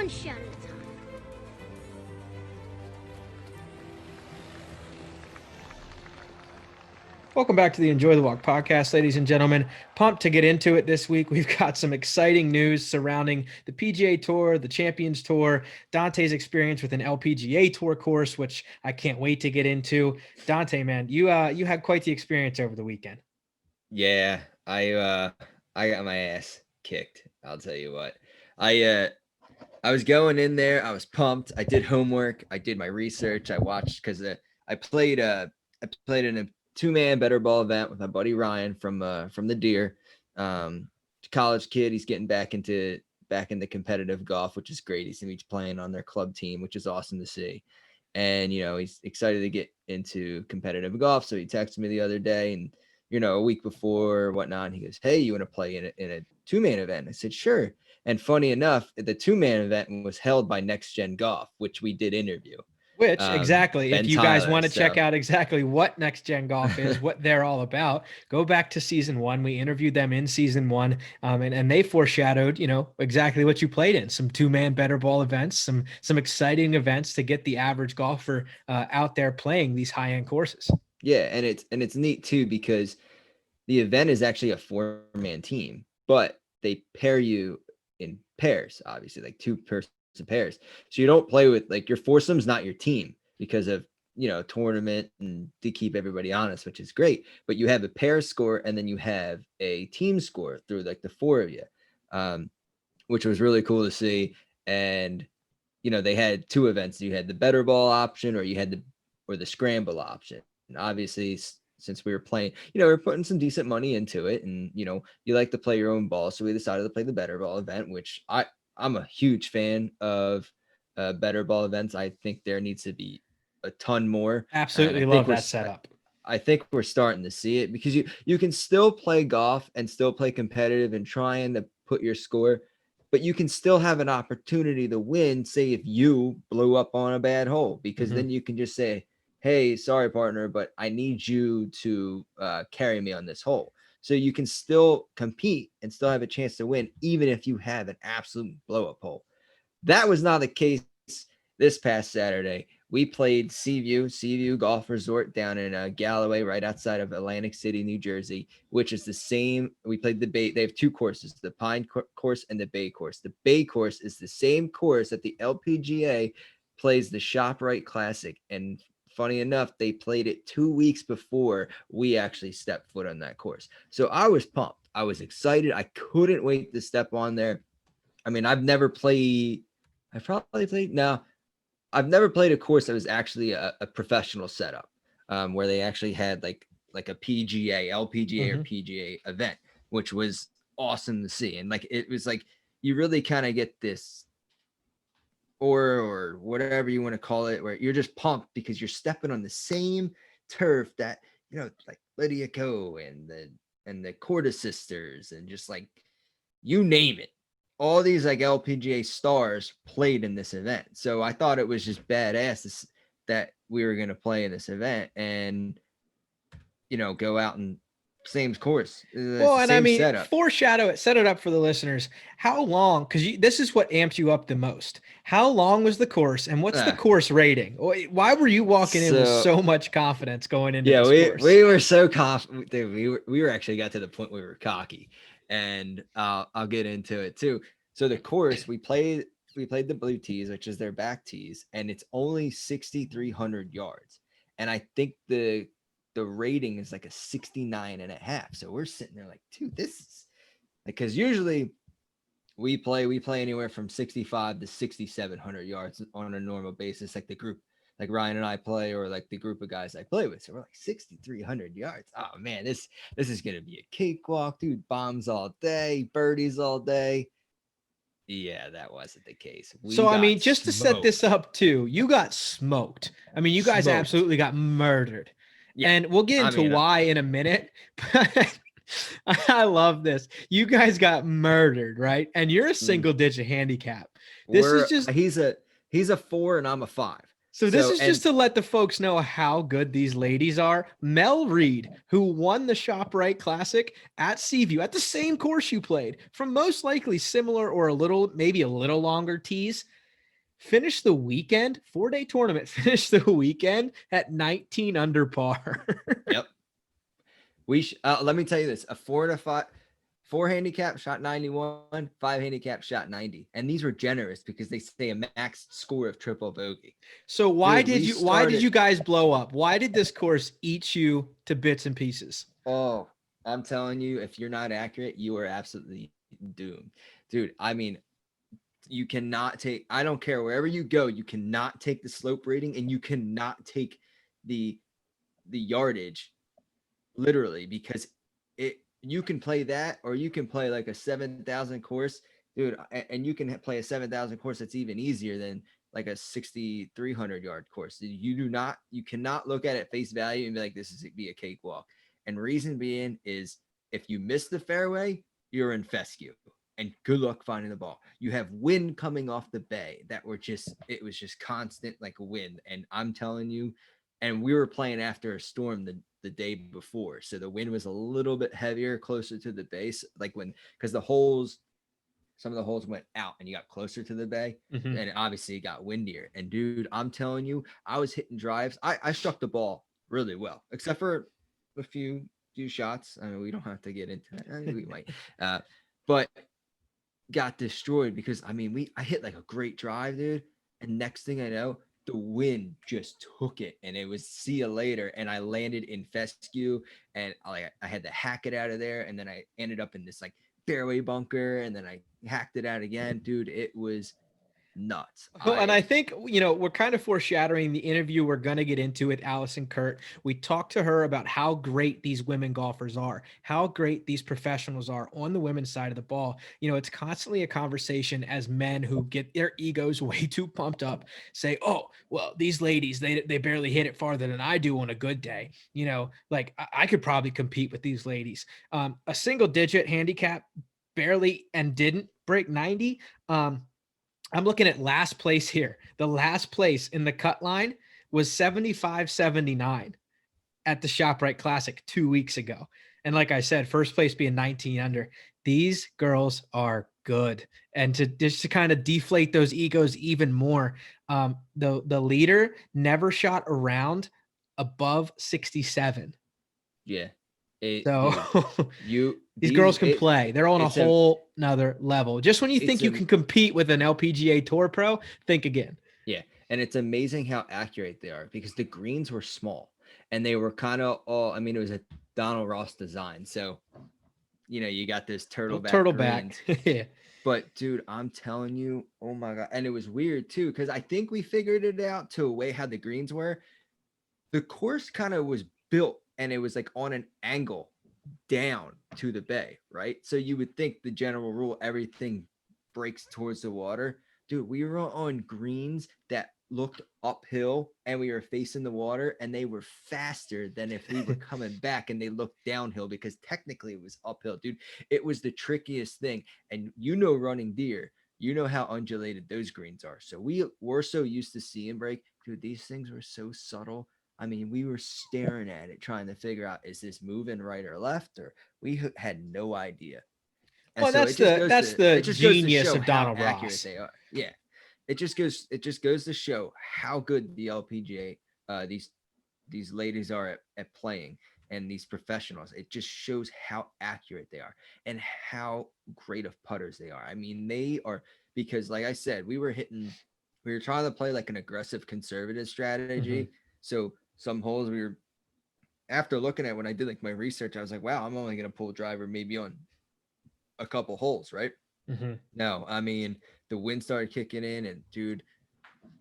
sunshine time. Welcome back to the Enjoy the Walk podcast, ladies and gentlemen. Pumped to get into it this week. We've got some exciting news surrounding the PGA Tour, the Champions Tour, Dante's experience with an LPGA Tour course, which I can't wait to get into. Dante, man, you had quite the experience over the weekend. Yeah, I got my ass kicked. I'll tell you what. I was going in there. I was pumped. I did homework. I did my research. I watched because I played in a two-man better ball event with my buddy Ryan from the Deer, college kid. He's getting back into competitive golf, which is great. He's playing on their club team, which is awesome to see. And he's excited to get into competitive golf. So he texted me the other day, and a week before or whatnot, he goes, "Hey, you want to play in a two-man event?" I said, "Sure." And funny enough, the two-man event was held by Next Gen Golf, which we did interview. Which exactly, Ben if you guys Tyler, want to check out exactly what Next Gen Golf is, what they're all about, go back to season 1. We interviewed them in season 1, and they foreshadowed, exactly what you played in: some two-man better ball events, some exciting events to get the average golfer out there playing these high-end courses. Yeah, and it's neat too because the event is actually a 4-man team, but they pair you in pairs, obviously, like 2-person pairs. So you don't play with, like, your foursome's not your team because of tournament and to keep everybody honest, which is great. But you have a pair score and then you have a team score through like the 4 of you, which was really cool to see. And they had 2 events. You had the better ball option, or you had the scramble option. And obviously, since we were playing, we're putting some decent money into it, and you like to play your own ball, so we decided to play the better ball event, which I'm a huge fan of better ball events. I think there needs to be a ton more. Absolutely love that setup. I think we're starting to see it because you can still play golf and still play competitive and trying to put your score, but you can still have an opportunity to win, say if you blew up on a bad hole, because then you can just say, "Hey, sorry, partner, but I need you to carry me on this hole." So you can still compete and still have a chance to win, even if you have an absolute blow-up hole. That was not the case this past Saturday. We played Seaview Golf Resort down in Galloway, right outside of Atlantic City, New Jersey, which is the same. We played the Bay. They have 2 courses, the Pine course and the Bay course. The Bay course is the same course that the LPGA plays the ShopRite Classic. And funny enough, they played it 2 weeks before we actually stepped foot on that course. So I was pumped. I was excited. I couldn't wait to step on there. I mean, I've never played a course that was actually a professional setup, where they actually had like a PGA, LPGA or PGA event, which was awesome to see. And like, it was like, you really kind of get this or whatever you want to call it, where you're just pumped because you're stepping on the same turf that, like Lydia Ko and the Corda sisters, and just like, you name it, all these like LPGA stars played in this event. So I thought it was just badass that we were going to play in this event and, go out and same course. Well, and I mean, setup. Foreshadow it, set it up for the listeners. How long? Because this is what amps you up the most. How long was the course, and what's the course rating? Why were you walking in with so much confidence going into this course? we were so confident. We were actually got to the point where we were cocky, and I'll get into it too. So the course, we played the blue tees, which is their back tees, and it's only 6,300 yards, and I think the rating is like a 69.5. So we're sitting there like, dude, this is, because usually we play anywhere from 65 to 6,700 yards on a normal basis, like the group, like Ryan and I play, or like the group of guys I play with. So we're like 6,300 yards. Oh man, this is gonna be a cakewalk, dude. Bombs all day, birdies all day. Yeah, that wasn't the case. I mean, just to set this up too, you got smoked. I mean, you guys absolutely got murdered. Yeah. And we'll get into why in a minute, but I love this. You guys got murdered, right? And you're a single digit handicap. This is just, he's a 4 and I'm a 5. So this So, is just and to let the folks know how good these ladies are. Mel Reed, who won the ShopRite Classic at Seaview at the same course you played, from most likely similar or maybe a little longer tees, finished the weekend, 4-day tournament, finished the weekend at 19 under par. yep. Let me tell you this: a 4 handicap shot 91, 5 handicap shot 90, and these were generous because they say a max score of triple bogey. So Dude, why did you guys blow up? Why did this course eat you to bits and pieces? Oh, I'm telling you, if you're not accurate, you are absolutely doomed, dude. I mean, you cannot take. I don't care wherever you go, you cannot take the slope rating, and you cannot take the yardage literally, because you can play that, or you can play like a 7,000 course, dude, and you can play a 7,000 course that's even easier than like a 6,300 yard course. You cannot look at it face value and be like, this is be a cakewalk. And reason being is, if you miss the fairway, you're in fescue, and good luck finding the ball. You have wind coming off the bay it was just constant, like a wind. And I'm telling you, and we were playing after a storm the day before, so the wind was a little bit heavier closer to the base, like because some of the holes went out and you got closer to the bay, and obviously it got windier. And dude, I'm telling you, I was hitting drives. I struck the ball really well, except for a few shots. I mean, we don't have to get into that. I mean, we might, but got destroyed because I hit like a great drive, dude, and next thing I know, the wind just took it, and it was see you later. And I landed in fescue, and I had to hack it out of there, and then I ended up in this like fairway bunker, and then I hacked it out again, dude. It was nuts. Well, and I think, we're kind of foreshadowing the interview we're going to get into with Alison Curdt. We talked to her about how great these women golfers are, how great these professionals are on the women's side of the ball. It's constantly a conversation as men who get their egos way too pumped up say, oh, well, these ladies, they barely hit it farther than I do on a good day. Like I could probably compete with these ladies. A single digit handicap barely and didn't break 90. I'm looking at last place here. The last place in the cut line was 75.79 at the ShopRite Classic 2 weeks ago. And like I said, first place being 19 under. These girls are good. And to kind of deflate those egos even more, the leader never shot around above 67. Yeah. So Dude, these girls can play. They're on a it's a whole nother level. Just when you think it's you a can compete with an LPGA Tour pro, think again. Yeah, and it's amazing how accurate they are, because the greens were small and they were kind of all. I mean, it was a Donald Ross design, so you got this turtleback Turtleback. greens. Yeah. But dude, I'm telling you, oh my god, and it was weird too, because I think we figured it out to a way how the greens were. The course kind of was built, and it was like on an angle down to the bay, right? So you would think the general rule, everything breaks towards the water. Dude, we were on greens that looked uphill, and we were facing the water, and they were faster than if we were coming back and they looked downhill, because technically it was uphill, dude. It was the trickiest thing. And running deer, you know how undulated those greens are. So we were so used to seeing break. Dude, these things were so subtle. I mean, we were staring at it, trying to figure out, is this moving right or left, or we had no idea. And Well, so that's the it just goes to genius show of how Donald accurate Ross. they are. Yeah, it just goes to show how good the LPGA, these ladies are at playing, and these professionals. It just shows how accurate they are and how great of putters they are. I mean, they are, because like I said, we were trying to play like an aggressive conservative strategy. Mm-hmm. So some holes after looking at, when I did like my research, I was like, wow, I'm only going to pull driver maybe on a couple holes, right? Mm-hmm. No, I mean, the wind started kicking in, and dude,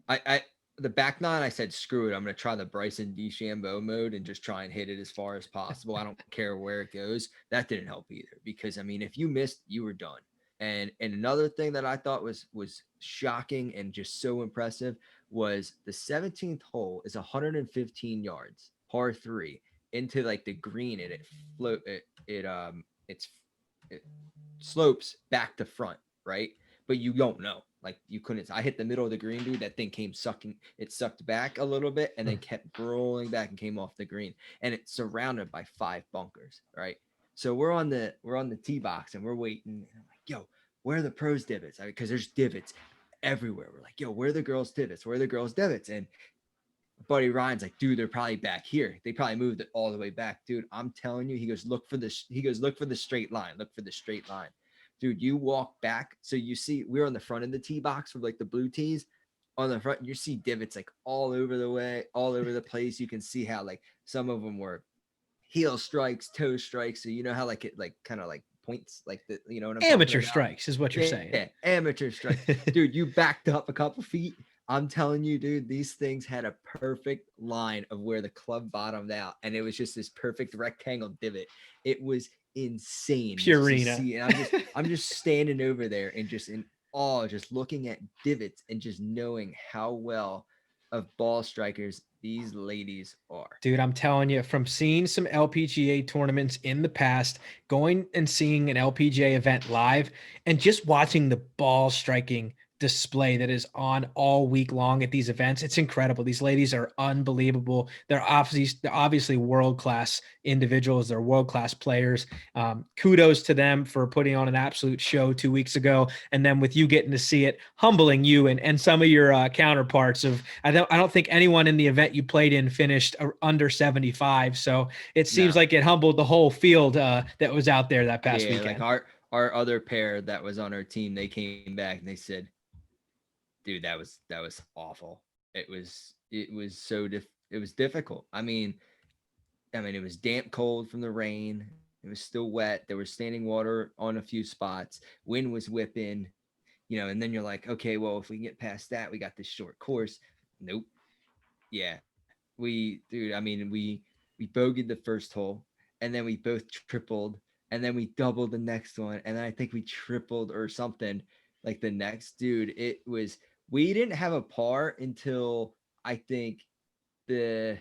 I the back nine, I said, screw it. I'm going to try the Bryson DeChambeau mode and just try and hit it as far as possible. I don't care where it goes. That didn't help either, because I mean, if you missed, you were done. And another thing that I thought was shocking and just so impressive was the 17th hole is 115 yards, par 3, into like the green, and it slopes back to front, right? But you don't know. like you couldn't. I hit the middle of the green, dude. That thing came sucking. It sucked back a little bit and then kept rolling back and came off the green. And it's surrounded by 5 bunkers, right? So we're on the tee box and we're waiting. And I'm like, yo, where are the pros divots? Because there's divots everywhere. We're like, yo, where are the girls divots? Where are the girls divots? And buddy Ryan's like, dude, they're probably back here. They probably moved it all the way back, dude. I'm telling you, he goes, look for this. He goes, look for the straight line. Look for the straight line, dude. You walk back, so you see we're on the front of the tee box with like the blue tees on the front. You see divots like all over the way, all over the place. You can see how like some of them were heel strikes, toe strikes. So you know how like it like kind of like points like the you know what I'm Amateur talking about? strikes is what you're saying. Yeah, amateur strikes, dude. You backed up a couple feet. I'm telling you, dude, these things had a perfect line of where the club bottomed out, and it was just this perfect rectangle divot. It was insane. Purina. See, and I'm just standing over there and just in awe, just looking at divots and just knowing how well of ball strikers these ladies are. Dude, I'm telling you, from seeing some LPGA tournaments in the past, going and seeing an LPGA event live, and just watching the ball striking display that is on all week long at these events, it's incredible. These ladies are unbelievable. They're obviously world-class individuals. They're world-class players. Kudos to them for putting on an absolute show 2 weeks ago, and then with you getting to see it, humbling you and some of your counterparts. Of I don't think anyone in the event you played in finished under 75. So it seems like it humbled the whole field that was out there that past weekend. Like our other pair that was on our team, they came back and they said, dude, that was awful. It was it was difficult. I mean, it was damp cold from the rain. It was still wet. There was standing water on a few spots. Wind was whipping, and then you're like, okay, well, if we get past that, we got this short course. Nope. Yeah. We bogeyed the first hole, and then we both tripled, and then we doubled the next one, and then I think we tripled or something like the next. Dude, we didn't have a par until I think the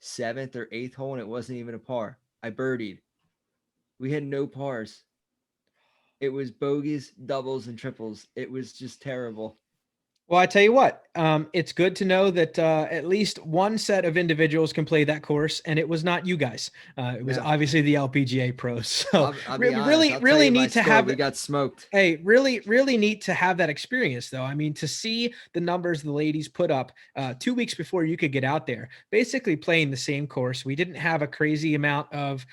7th or 8th hole, and it wasn't even a par. I birdied. We had no pars. It was bogeys, doubles, and triples. It was just terrible. Well, I tell you what, it's good to know that at least one set of individuals can play that course, and it was not you guys. It was obviously the LPGA pros. So I'll really neat to have. We got smoked. Hey, really neat to have that experience, though. I mean, to see the numbers the ladies put up 2 weeks before you could get out there, basically playing the same course. We didn't have a crazy amount of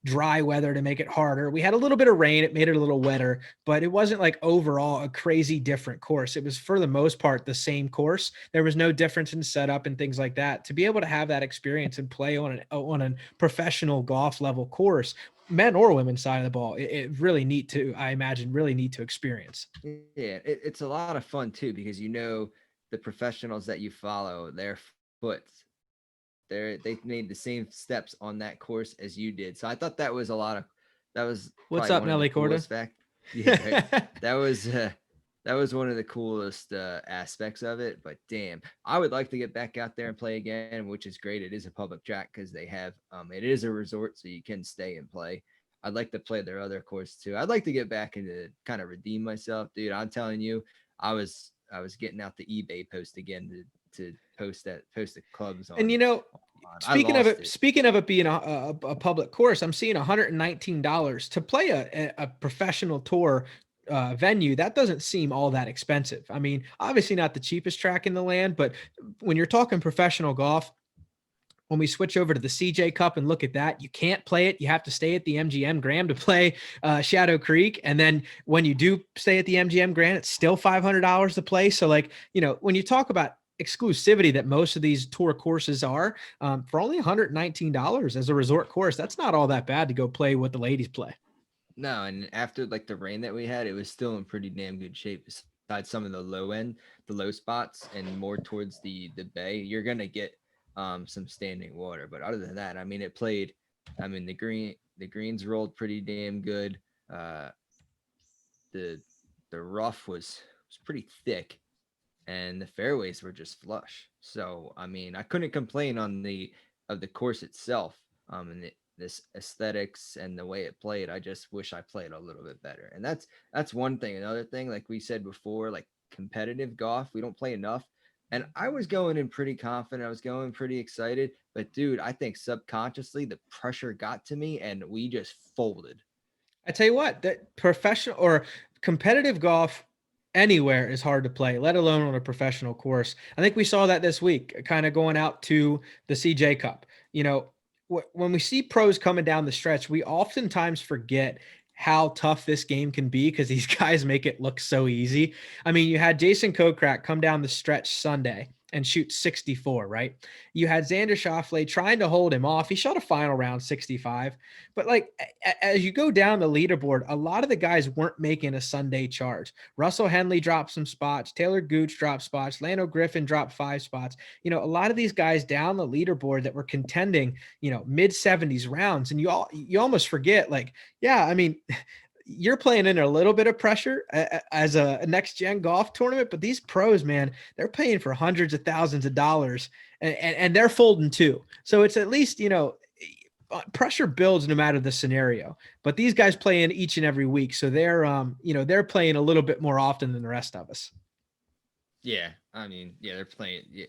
dry weather to make it harder. We had a little bit of rain; it made it a little wetter, but it wasn't like overall a crazy different course. It was for the most part the same course. There was no difference in setup and things like that. To be able to have that experience and play on a professional golf level course, men or women's side of the ball, it really neat to, I imagine, really neat to experience. Yeah, it's a lot of fun too, because the professionals that you follow, their foot, they made the same steps on that course as you did. So I thought that was What's up, Nelly Corda? Yeah, right? That was one of the coolest aspects of it. But damn, I would like to get back out there and play again, which is great. It is a public track because they have it is a resort, so you can stay and play. I'd like to play their other course too. I'd like to get back and to kind of redeem myself, dude. I'm telling you, I was getting out the eBay post again to post the clubs on. And speaking of it being a public course, I'm seeing $119 to play a professional tour venue. That doesn't seem all that expensive. I mean, obviously not the cheapest track in the land, but when you're talking professional golf, when we switch over to the CJ Cup and look at that, you can't play it. You have to stay at the MGM Grand to play Shadow Creek. And then when you do stay at the MGM Grand, it's still $500 to play. So when you talk about exclusivity that most of these tour courses are, for only $119 as a resort course, that's not all that bad to go play what the ladies play. No, and after like the rain that we had, it was still in pretty damn good shape. Besides some of the low spots, and more towards the bay, you're gonna get some standing water. But other than that, it played. The greens rolled pretty damn good. The rough was pretty thick, and the fairways were just flush. So I couldn't complain on the course itself. And this aesthetics and the way it played, I just wish I played a little bit better. And that's one thing. Another thing, like we said before, like competitive golf. We don't play enough. And I was going in pretty confident. I was going pretty excited. But dude, I think subconsciously the pressure got to me and we just folded. I tell you what, that professional or competitive golf anywhere is hard to play, let alone on a professional course. I think we saw that this week, kind of going out to the CJ Cup. You know, when we see pros coming down the stretch, we oftentimes forget how tough this game can be because these guys make it look so easy. I mean, you had Jason Kokrak come down the stretch Sunday and shoot 64, right? You had Xander Schauffele trying to hold him off. He shot a final round 65. But like as you go down the leaderboard, a lot of the guys weren't making a Sunday charge. Russell Henley dropped some spots. Taylor Gooch dropped spots. Lando Griffin dropped 5 spots. You know, a lot of these guys down the leaderboard that were contending, you know, mid 70s rounds. And you almost forget, like, yeah, I mean, you're playing in a little bit of pressure as a next gen golf tournament, but these pros, man, they're paying for hundreds of thousands of dollars and they're folding too. So it's at least, you know, pressure builds no matter the scenario, but these guys play in each and every week. So they're, you know, they're playing a little bit more often than the rest of us. Yeah. I mean, yeah, they're playing. Yeah,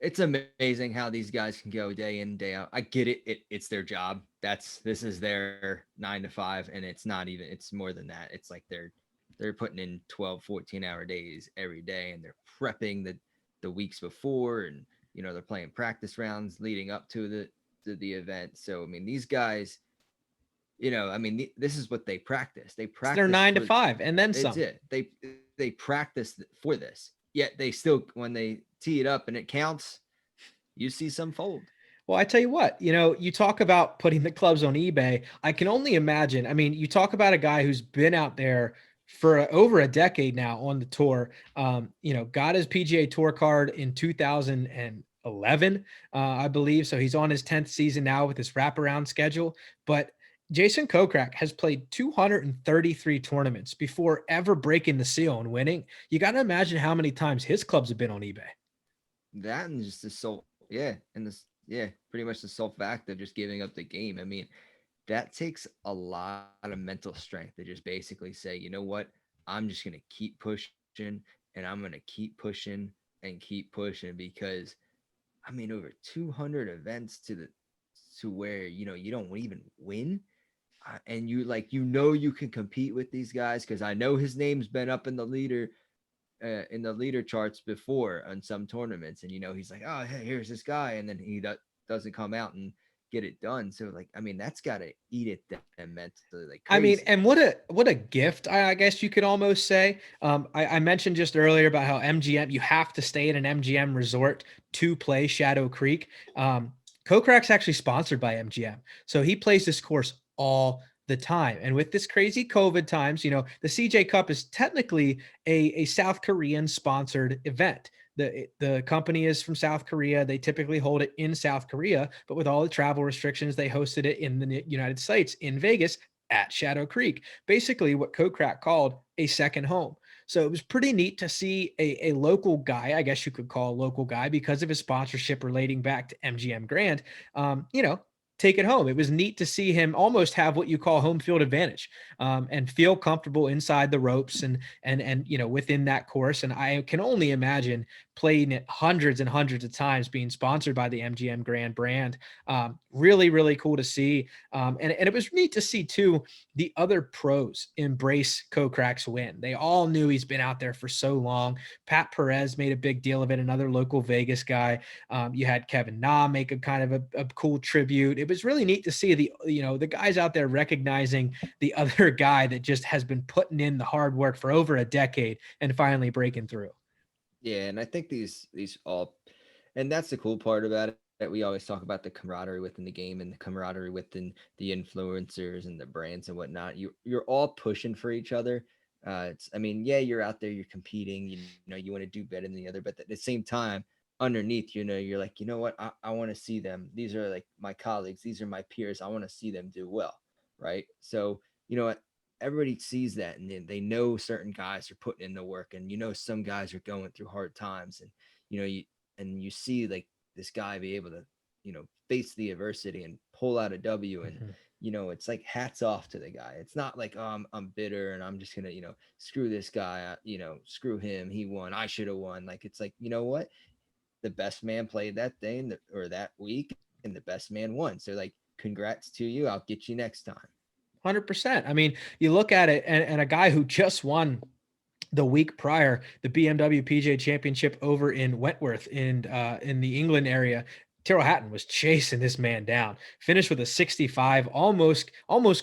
it's amazing how these guys can go day in, day out. I get it. It's their job. This is their 9 to 5. And it's not even, it's more than that. It's like they're putting in 12, 14-hour days every day and they're prepping the weeks before. And, you know, they're playing practice rounds leading up to the event. So, I mean, these guys, you know, I mean, this is what they practice. They It's their practice nine to for, five and then it's some. it. They practice for this. Yet they still, when they tee it up and it counts, you see some fold. Well, I tell you what, you know, you talk about putting the clubs on eBay. I can only imagine. I mean, you talk about a guy who's been out there for over a decade now on the tour. You know, got his PGA Tour card in 2011, I believe. So he's on his 10th season now with his wraparound schedule. But Jason Kokrak has played 233 tournaments before ever breaking the seal and winning. You got to imagine how many times his clubs have been on eBay. That and just the sole, yeah, and this, yeah, pretty much the sole fact of just giving up the game. I mean, that takes a lot of mental strength to just basically say, you know what, I'm just gonna keep pushing and I'm gonna keep pushing and keep pushing because I mean, over 200 events to where you know you don't even win. And you like you know you can compete with these guys because I know his name's been up in the leader charts before on some tournaments, and you know he's like, oh hey, here's this guy, and then doesn't come out and get it done. So like, I mean, that's got to eat at them mentally like I crazy. mean, and what a gift, I guess you could almost say. I mentioned just earlier about how MGM, you have to stay at an MGM resort to play Shadow Creek. Kokrak's actually sponsored by MGM, so he plays this course all the time. And with this crazy COVID times, you know, the CJ Cup is technically a South Korean sponsored event. The company is from South Korea. They typically hold it in South Korea, but with all the travel restrictions, they hosted it in the United States in Vegas at Shadow Creek, basically what Kokrak called a second home. So it was pretty neat to see a local guy, I guess you could call a local guy because of his sponsorship relating back to MGM Grand, you know, take it home. It was neat to see him almost have what you call home field advantage, and feel comfortable inside the ropes and you know within that course. And I can only imagine playing it hundreds and hundreds of times, being sponsored by the MGM Grand brand. Really, really cool to see. And it was neat to see too the other pros embrace Kokrak's win. They all knew he's been out there for so long. Pat Perez made a big deal of it, another local Vegas guy. You had Kevin Na make a kind of a cool tribute. It was really neat to see the guys out there recognizing the other guy that just has been putting in the hard work for over a decade and finally breaking through. Yeah, and I think these all, and that's the cool part about it. We always talk about the camaraderie within the game and the camaraderie within the influencers and the brands and whatnot. You're all pushing for each other. It's I mean, yeah, you're out there, you're competing. You know, you want to do better than the other, but at the same time, underneath, you know, you're like, you know what, I want to see them. These are like my colleagues. These are my peers. I want to see them do well, right? So you know what, everybody sees that and then they know certain guys are putting in the work and you know some guys are going through hard times and you know you see like this guy be able to you know face the adversity and pull out a W and Mhm. it's like hats off to the guy. It's not like, oh, I'm bitter and I'm just gonna, screw this guy, screw him. He won. I should have won. Like, it's like, you know what? The best man played that day or that week, and the best man won. So like, congrats to you. I'll get you next time. 100%. I mean, you look at it, and a guy who just won the week prior, the BMW PGA Championship over in Wentworth in the England area. Tyrrell Hatton was chasing this man down, finished with a 65, almost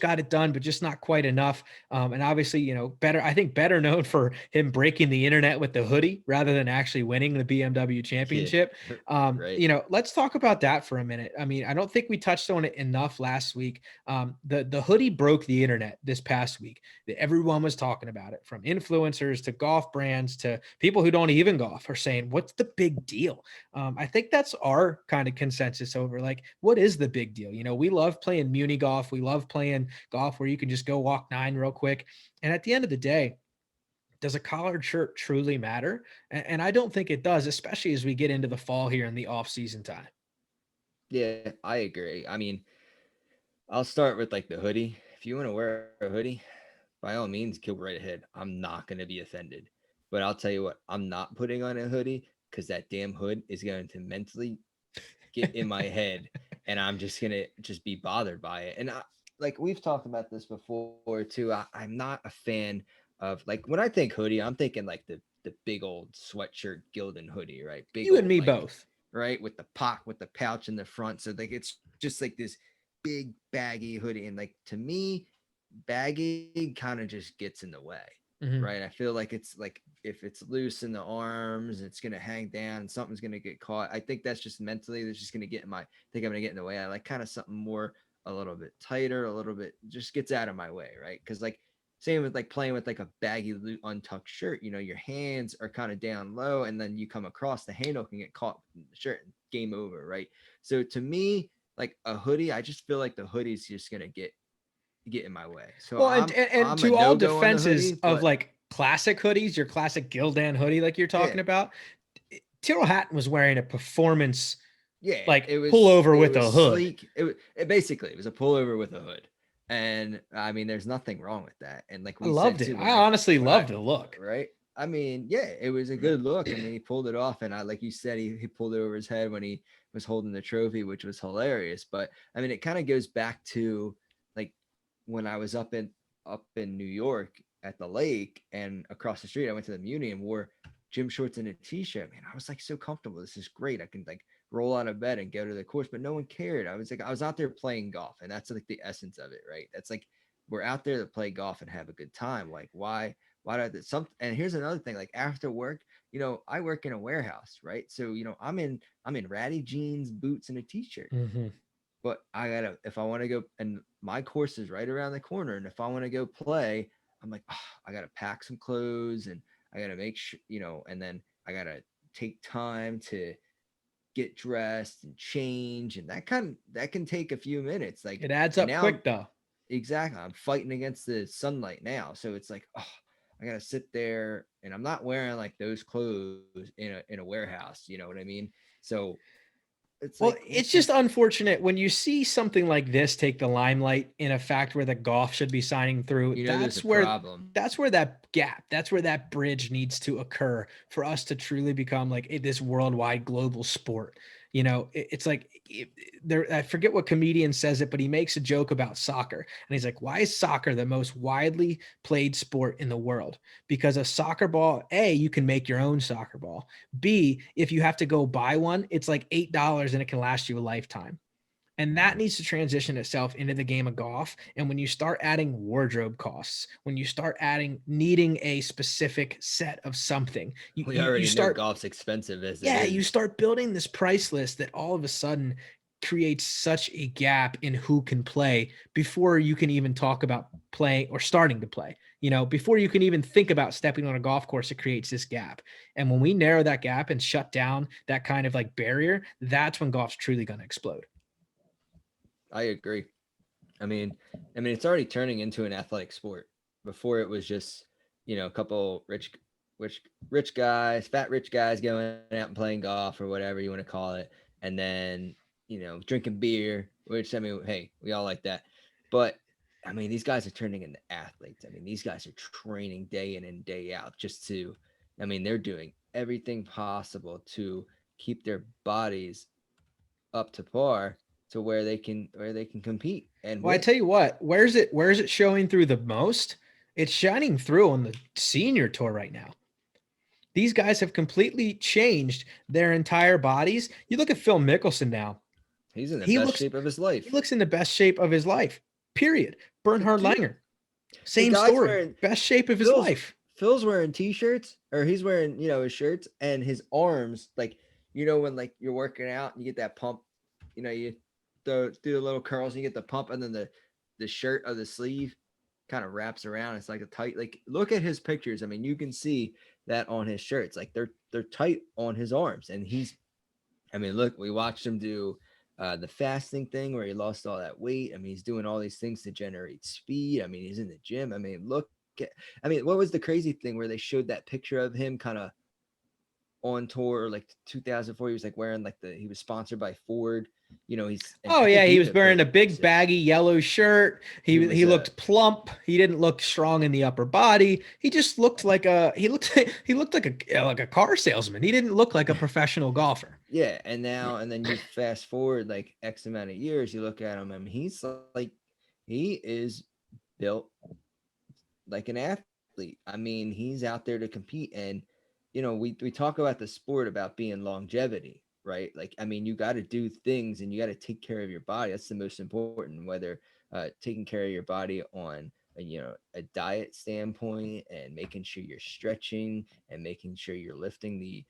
got it done, but just not quite enough. And obviously, better known for him breaking the internet with the hoodie rather than actually winning the BMW championship. Yeah, right. Let's talk about that for a minute. I mean, I don't think we touched on it enough last week. The hoodie broke the internet this past week. Everyone was talking about it, from influencers to golf brands to people who don't even golf are saying, what's the big deal? I think that's our kind of consensus over, like, what is the big deal? We love playing muni golf. We love playing golf where you can just go walk 9 real quick. And at the end of the day, does a collared shirt truly matter? And I don't think it does, especially as we get into the fall here in the off season time. Yeah, I agree. I mean, I'll start with like the hoodie. If you want to wear a hoodie, by all means, go right ahead. I'm not going to be offended. But I'll tell you what, I'm not putting on a hoodie because that damn hood is going to mentally get in my head, and I'm just going to just be bothered by it. And like we've talked about this before too, I'm not a fan of, like, when I think hoodie, I'm thinking like the big old sweatshirt Gildan hoodie, right? Big You and old, me like, both. right, with the pouch in the front. So like it's just like this big baggy hoodie, and like to me, baggy kind of just gets in the way, Mm-hmm. right? I feel like it's like if it's loose in the arms, it's gonna hang down and something's gonna get caught. I think that's just mentally, that's just gonna get in my. I think I'm gonna get in the way. I like kind of something more, a little bit tighter, a little bit just gets out of my way, right? Because like same with like playing with like a baggy untucked shirt, your hands are kind of down low, and then you come across, the handle can get caught in the shirt and game over, right? So to me, like a hoodie, I just feel like the hoodie's just gonna get in my way. So Well, and, I'm and and I'm a to all no go on the defenses hoodie, of but like classic hoodies, your classic Gildan hoodie, like you're yeah, talking about, Tyrrell Hatton was wearing a performance yeah, like it was pullover it with was a hood. sleek. It basically, it was a pullover with a hood, and I mean, there's nothing wrong with that. And like I we said loved it. too, I honestly when I loved the look. right, I mean, yeah, it was a good look. I mean, he pulled it off, and I, like you said, he pulled it over his head when he was holding the trophy, which was hilarious. But I mean, it kind of goes back to like when I was up in New York at the lake, and across the street, I went to the Muni and wore gym shorts and a t-shirt. Man, I was like so comfortable. This is great. I can like roll out of bed and go to the course, but no one cared. I was out there playing golf, and that's like the essence of it, right? That's like, we're out there to play golf and have a good time. Like, why do some? And here's another thing, like after work, I work in a warehouse, right? So I'm in ratty jeans, boots, and a t-shirt. Mm-hmm. But I gotta, if I want to go, and my course is right around the corner, and if I want to go play, I'm like, oh, I gotta pack some clothes, and I gotta make sure, and then I gotta take time to get dressed and change, and that can take a few minutes. Like, It adds and up now I'm quick though. exactly, I'm fighting against the sunlight now, so it's like, oh, I gotta sit there, and I'm not wearing like those clothes in a warehouse. You know what I mean? So it's Well, like, what it's the, just unfortunate when you see something like this take the limelight in a fact where the golf should be signing through. there's a problem. That's where that gap, that's where that bridge needs to occur for us to truly become like this worldwide global sport. It's like there. I forget what comedian says it, but he makes a joke about soccer, and he's like, "Why is soccer the most widely played sport in the world? Because a soccer ball, A, you can make your own soccer ball. B, if you have to go buy one, it's like $8 and it can last you a lifetime." And that needs to transition itself into the game of golf. And when you start adding wardrobe costs, when you start adding needing a specific set of something, We you already know start, golf's expensive as it yeah, you is. start building this price list that all of a sudden creates such a gap in who can play before you can even talk about playing or starting to play. Before you can even think about stepping on a golf course, it creates this gap. And when we narrow that gap and shut down that kind of like barrier, that's when golf's truly going to explode. I agree. I mean, it's already turning into an athletic sport. Before it was just, a couple rich, rich guys, fat rich guys going out and playing golf or whatever you want to call it, and then drinking beer. Which, I mean, hey, we all like that. But I mean, these guys are turning into athletes. I mean, these guys are training day in and day out just to, I mean, they're doing everything possible to keep their bodies up to par to where they can compete and Well, I win. tell you what, where's it showing through the most? It's shining through on the senior tour right now. These guys have completely changed their entire bodies. You look at Phil Mickelson now. He's in the He best looks shape of his he life. looks in the best shape of his life. Period. Bernhard Dude, Langer, the same guy's story. wearing Best shape of his Phil's life. Phil's wearing t-shirts, or he's wearing, his shirts, and his arms, like, when like you're working out and you get that pump, you do the little curls and you get the pump, and then the shirt of the sleeve kind of wraps around. It's like a tight, like, look at his pictures. I mean, you can see that on his shirts. Like, they're tight on his arms. And I mean, look, we watched him do the fasting thing where he lost all that weight. I mean, he's doing all these things to generate speed. I mean, he's in the gym. I mean, I mean, what was the crazy thing where they showed that picture of him kind of on tour, like 2004? He was like wearing like he was sponsored by Ford. And Oh I yeah, think he he was even wearing a big posted. baggy yellow shirt. He He was he looked plump. He didn't look strong in the upper body. He just looked like he looked like a car salesman. He didn't look like a professional golfer. Yeah, and then you fast forward like X amount of years, you look at him, and he's like, he is built like an athlete. I mean, he's out there to compete, and we talk about the sport about being longevity, right? Like, I mean, you got to do things, and you got to take care of your body. That's the most important. Whether taking care of your body on a diet standpoint, and making sure you're stretching, and making sure you're lifting the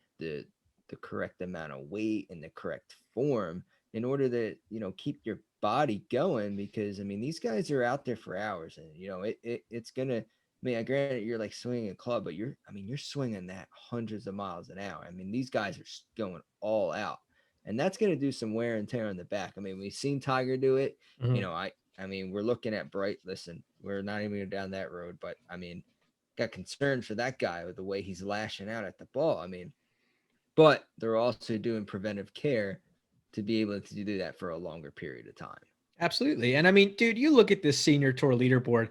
correct amount of weight in the correct form in order to keep your body going, because I mean, these guys are out there for hours, and it's gonna, I mean, granted, you're like swinging a club, but you're swinging that hundreds of miles an hour. I mean, these guys are going all out, and that's going to do some wear and tear on the back. I mean, we've seen Tiger do it. Mhm. I mean, we're looking at Bright. Listen, we're not even down that road, but I mean, got concerned for that guy with the way he's lashing out at the ball. I mean, but they're also doing preventive care to be able to do that for a longer period of time. Absolutely. And I mean, dude, you look at this senior tour leaderboard.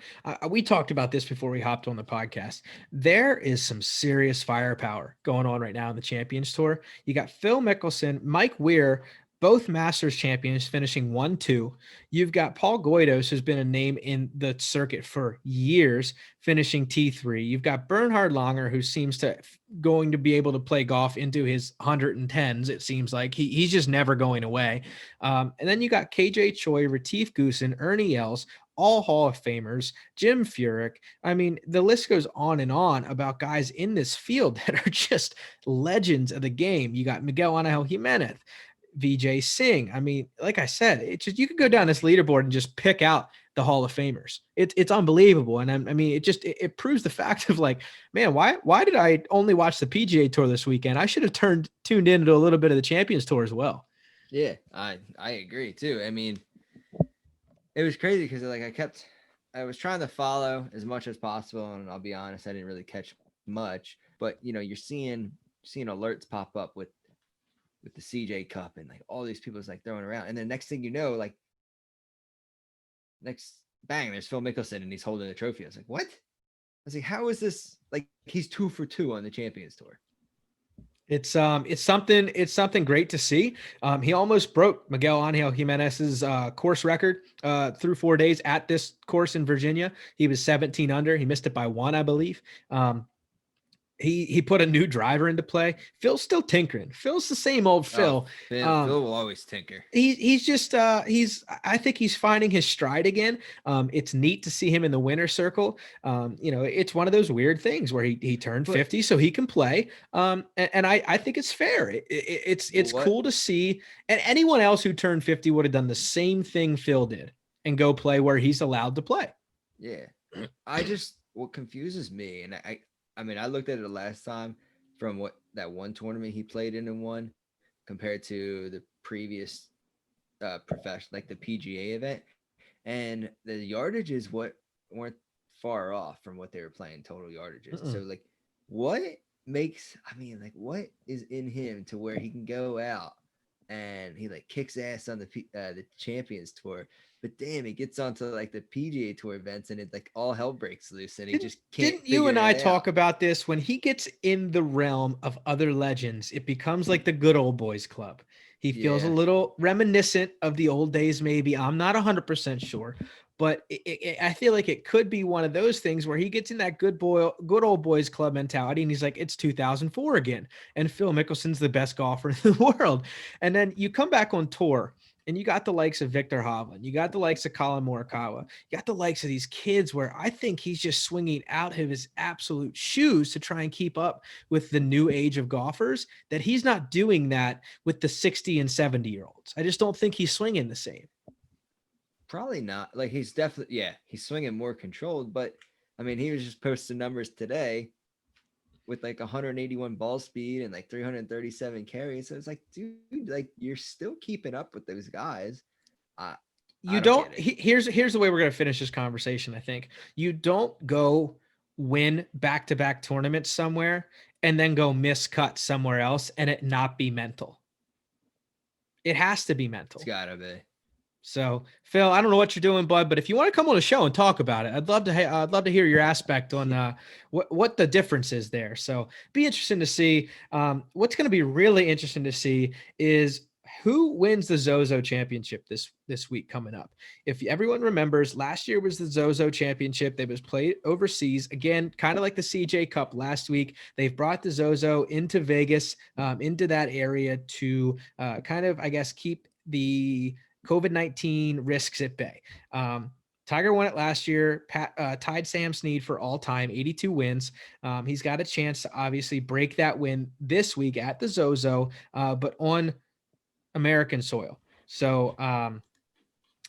We talked about this before we hopped on the podcast. There is some serious firepower going on right now in the Champions Tour. You got Phil Mickelson, Mike Weir, both Masters champions finishing 1-2. You've got Paul Goydos, who's been a name in the circuit for years, finishing T3. You've got Bernhard Langer, who seems to going to be able to play golf into his 110s. It seems like he's just never going away. And then you got KJ Choi, Retief Goosen, Ernie Els, all Hall of Famers, Jim Furyk. I mean, the list goes on and on about guys in this field that are just legends of the game. You got Miguel Angel Jimenez, VJ Singh. I mean, like I said, it's just you could go down this leaderboard and just pick out the Hall of Famers. It's unbelievable, and I mean, it proves the fact of like, man, why did I only watch the PGA Tour this weekend? I should have tuned into a little bit of the Champions Tour as well. Yeah, I agree too. I mean, it was crazy because like I was trying to follow as much as possible, and I'll be honest, I didn't really catch much. But you're seeing alerts pop up with the CJ Cup, and like all these people's like throwing around, and then next thing you know, like next bang, there's Phil Mickelson, and he's holding the trophy. I was like, what? I was like, how is this? Like, he's 2 for 2 on the Champions Tour. It's something great to see. He almost broke Miguel Angel Jimenez's course record through 4 days at this course in Virginia. He was 17 under. He missed it by one, I believe. He put a new driver into play. Phil's still tinkering. Phil's the same old Oh, Phil. Phil will always tinker. He's just I think he's finding his stride again. It's neat to see him in the winner circle. It's one of those weird things where he turned But 50 so he can play. And I think it's fair. It's what? cool to see. And anyone else who turned 50 would have done the same thing Phil did and go play where he's allowed to play. Yeah, what confuses me, and I mean, I looked at it the last time from what that one tournament he played in and won compared to the previous profession, like the PGA event, and the yardages weren't far off from what they were playing total yardages. So Mm-mm. like, what makes? I mean, like, what is in him to where he can go out and he like kicks ass on the Champions Tour. But damn, he gets onto like the PGA Tour events, and it like all hell breaks loose, and he Didn't just can't didn't you figure and I it talk out. about this? When he gets in the realm of other legends, it becomes like the good old boys club. He feels a Yeah, little reminiscent of the old days, maybe. I'm not 100% sure, but I feel like it could be one of those things where he gets in that good old boys club mentality, and he's like, it's 2004 again, and Phil Mickelson's the best golfer in the world. And then you come back on tour, and you got the likes of Victor Hovland, you got the likes of Colin Morikawa, you got the likes of these kids where I think he's just swinging out of his absolute shoes to try and keep up with the new age of golfers, that he's not doing that with the 60 and 70-year-olds. I just don't think he's swinging the same. probably not. Like he's definitely he's swinging more controlled, but I mean he was just posting numbers today with like 181 ball speed and like 337 carries. So it's like, dude, like you're still keeping up with those guys. I You I don't don't get it. here's the way we're going to finish this conversation. I think you don't go win back-to-back tournaments somewhere and then go miss cut somewhere else and it not be mental. It has to be It's mental. gotta be. So, Phil, I don't know what you're doing, bud, but if you want to come on the show and talk about it, I'd love to hear your aspect on Yeah. what the difference is there. So, be interesting to see. What's going to be really interesting to see is who wins the Zozo Championship this week coming up. If everyone remembers, last year was the Zozo Championship. That was played overseas again, kind of like the CJ Cup last week. They've brought the Zozo into Vegas, into that area to kind of, I guess, keep the COVID-19 risks at bay. Tiger won it last year, tied Sam Snead for all time, 82 wins. He's got a chance to obviously break that win this week at the Zozo, but on American soil. So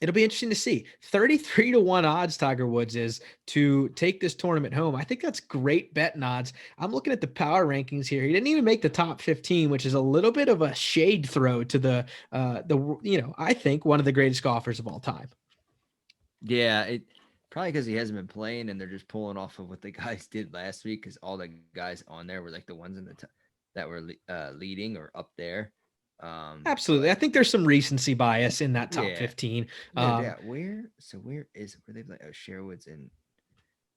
it'll be interesting to see. 33 to 1 odds Tiger Woods is to take this tournament home. I think that's great betting odds. I'm looking at the power rankings here. He didn't even make the top 15, which is a little bit of a shade throw to I think one of the greatest golfers of all time. Yeah, it probably because he hasn't been playing and they're just pulling off of what the guys did last week because all the guys on there were like the ones in the that were leading or up there. Absolutely. But I think there's some recency bias in that top yeah, 15. no doubt. Where is where they like Sherwood's in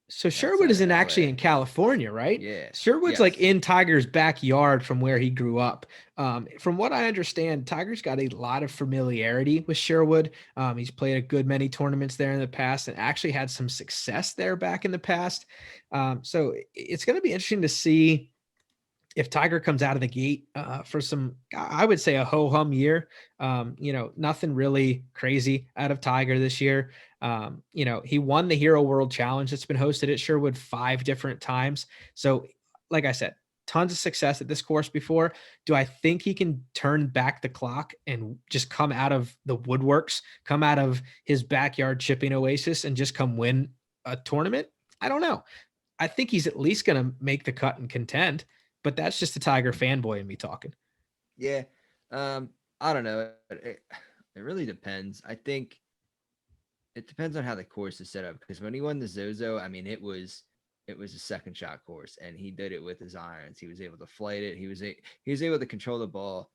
So Sherwood outside of isn't actually LA? in California, right? Yeah. Sherwood's like Yes. in Tiger's backyard from where he grew up. From what I understand, Tiger's got a lot of familiarity with Sherwood. He's played a good many tournaments there in the past and actually had some success there back in the past. So it's going to be interesting to see if Tiger comes out of the gate for some, I would say a ho hum year. Nothing really crazy out of Tiger this year. He won the Hero World Challenge that's been hosted at Sherwood 5 different times. So, like I said, tons of success at this course before. Do I think he can turn back the clock and just come out of the woodworks, come out of his backyard chipping oasis and just come win a tournament? I don't know. I think he's at least going to make the cut and contend, but that's just a Tiger fanboy in me talking. Yeah. I don't know. It really depends. I think it depends on how the course is set up because when he won the Zozo, I mean it was a second shot course and he did it with his irons. He was able to flight it. He was able to control the ball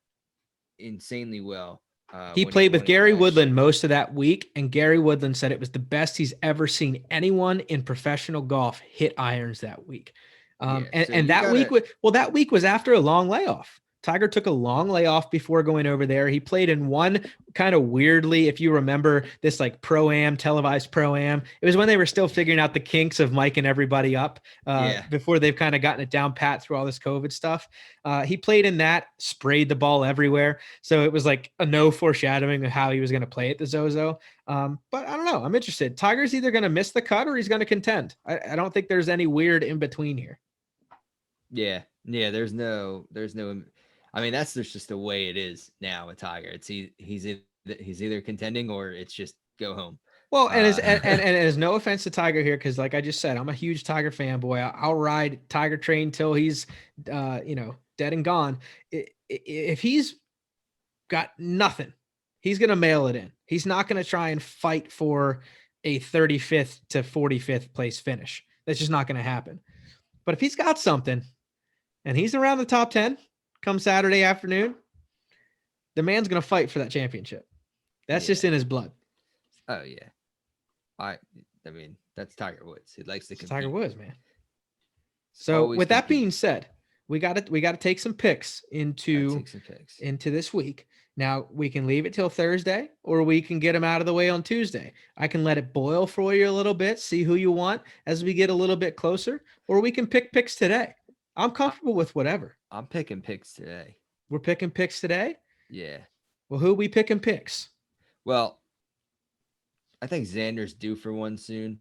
insanely well He when he played with won it Gary last Woodland year. most of that week, and Gary Woodland said it was the best he's ever seen anyone in professional golf hit irons that week. Yeah. And, So and you that week gotta was that week was after a long layoff. Tiger took a long layoff before going over there. He played in one kind of weirdly, if you remember this like pro-am, televised pro-am. It was when they were still figuring out the kinks of miking everybody up yeah. before they've kind of gotten it down pat through all this COVID stuff. He played in that, sprayed the ball everywhere. So it was like a no foreshadowing of how he was going to play at the Zozo. But I don't know. I'm interested. Tiger's either going to miss the cut or he's going to contend. I don't think there's any weird in between here. Yeah. Yeah. There's no I mean, that's just the way it is now with Tiger. He's either contending or it's just go home. Well, and as Uh, and as no offense to Tiger here, because like I just said, I'm a huge Tiger fanboy. I'll ride Tiger Train till he's, dead and gone. If he's got nothing, he's gonna mail it in. He's not gonna try and fight for a 35th to 45th place finish. That's just not gonna happen. But if he's got something and he's around the top 10 come Saturday afternoon, The man's going to fight for that championship. That's just Yeah. in his blood. Oh yeah. I mean, that's Tiger Woods. He likes to It's Tiger compete. Woods, man. He's So always with that being competing. said, we got to take some picks Gotta into take some picks. into this week. Now we can leave it till Thursday, or we can get them out of the way on Tuesday. I can let it boil for you a little bit, see who you want as we get a little bit closer, or we can pick picks today. I'm I, comfortable with whatever. I'm picking picks today. We're picking picks today. Yeah. Well, who we picking picks? Well, I think Xander's due for one soon.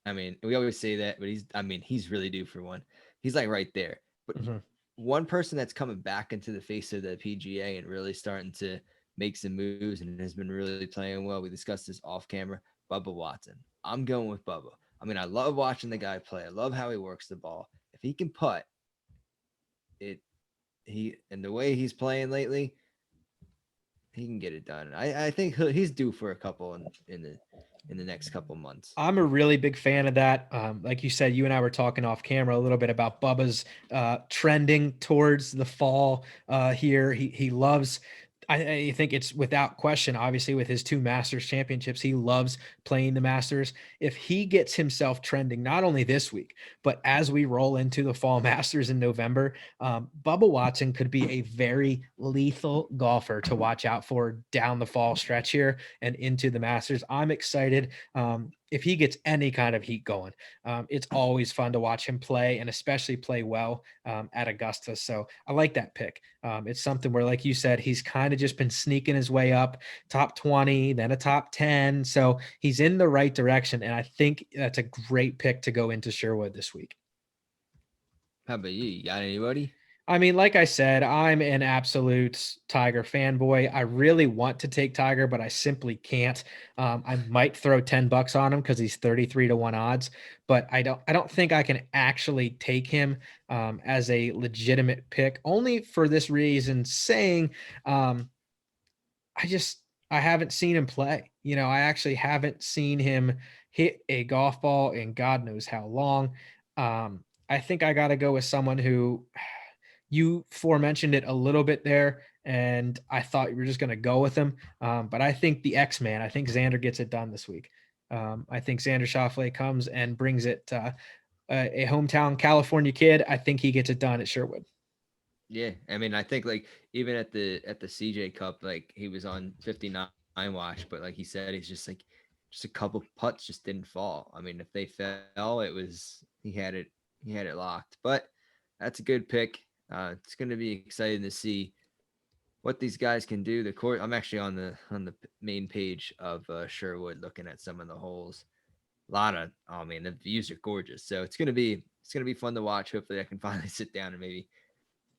I mean, we always say that, but he's really due for one. He's like right there. But Mhm. one person that's coming back into the face of the PGA and really starting to make some moves and has been really playing well. We discussed this off camera. Bubba Watson. I'm going with Bubba. I mean, I love watching the guy play. I love how he works the ball. If he can putt, and the way he's playing lately, he can get it done. I think he's due for a couple in the next couple months. I'm a really big fan of that. Like you said, you and I were talking off camera a little bit about Bubba's trending towards the fall here. He loves. I think it's without question, obviously, with his 2 Masters championships, he loves playing the Masters. If he gets himself trending, not only this week, but as we roll into the fall Masters in November, Bubba Watson could be a very lethal golfer to watch out for down the fall stretch here and into the Masters. I'm excited. If he gets any kind of heat going, it's always fun to watch him play and especially play well at Augusta. So I like that pick. It's something where, like you said, he's kind of just been sneaking his way up top 20, then a top 10. So he's in the right direction. And I think that's a great pick to go into Sherwood this week. How about you? You got anybody? I mean, like I said, I'm an absolute Tiger fanboy. I really want to take Tiger, but I simply can't. I might throw $10 on him because he's 33 to 1 odds, but I don't think I can actually take him as a legitimate pick, only for this reason, saying um, I haven't seen him play. I actually haven't seen him hit a golf ball in God knows how long. I think I got to go with someone who you forementioned it a little bit there, and I thought you were just going to go with him. But I think the X-Man, I think Xander gets it done this week. I think Xander Schauffele comes and brings it a hometown California kid. I think he gets it done at Sherwood. Yeah, I mean, I think like even at the CJ Cup, like he was on 59 watch, but like he said, he's just a couple putts just didn't fall. I mean, if they fell, he had it locked. But that's a good pick. It's going to be exciting to see what these guys can do. The court. I'm actually on the main page of Sherwood, looking at some of the holes. A lot of, oh man, the views are gorgeous. So it's gonna be fun to watch. Hopefully, I can finally sit down and maybe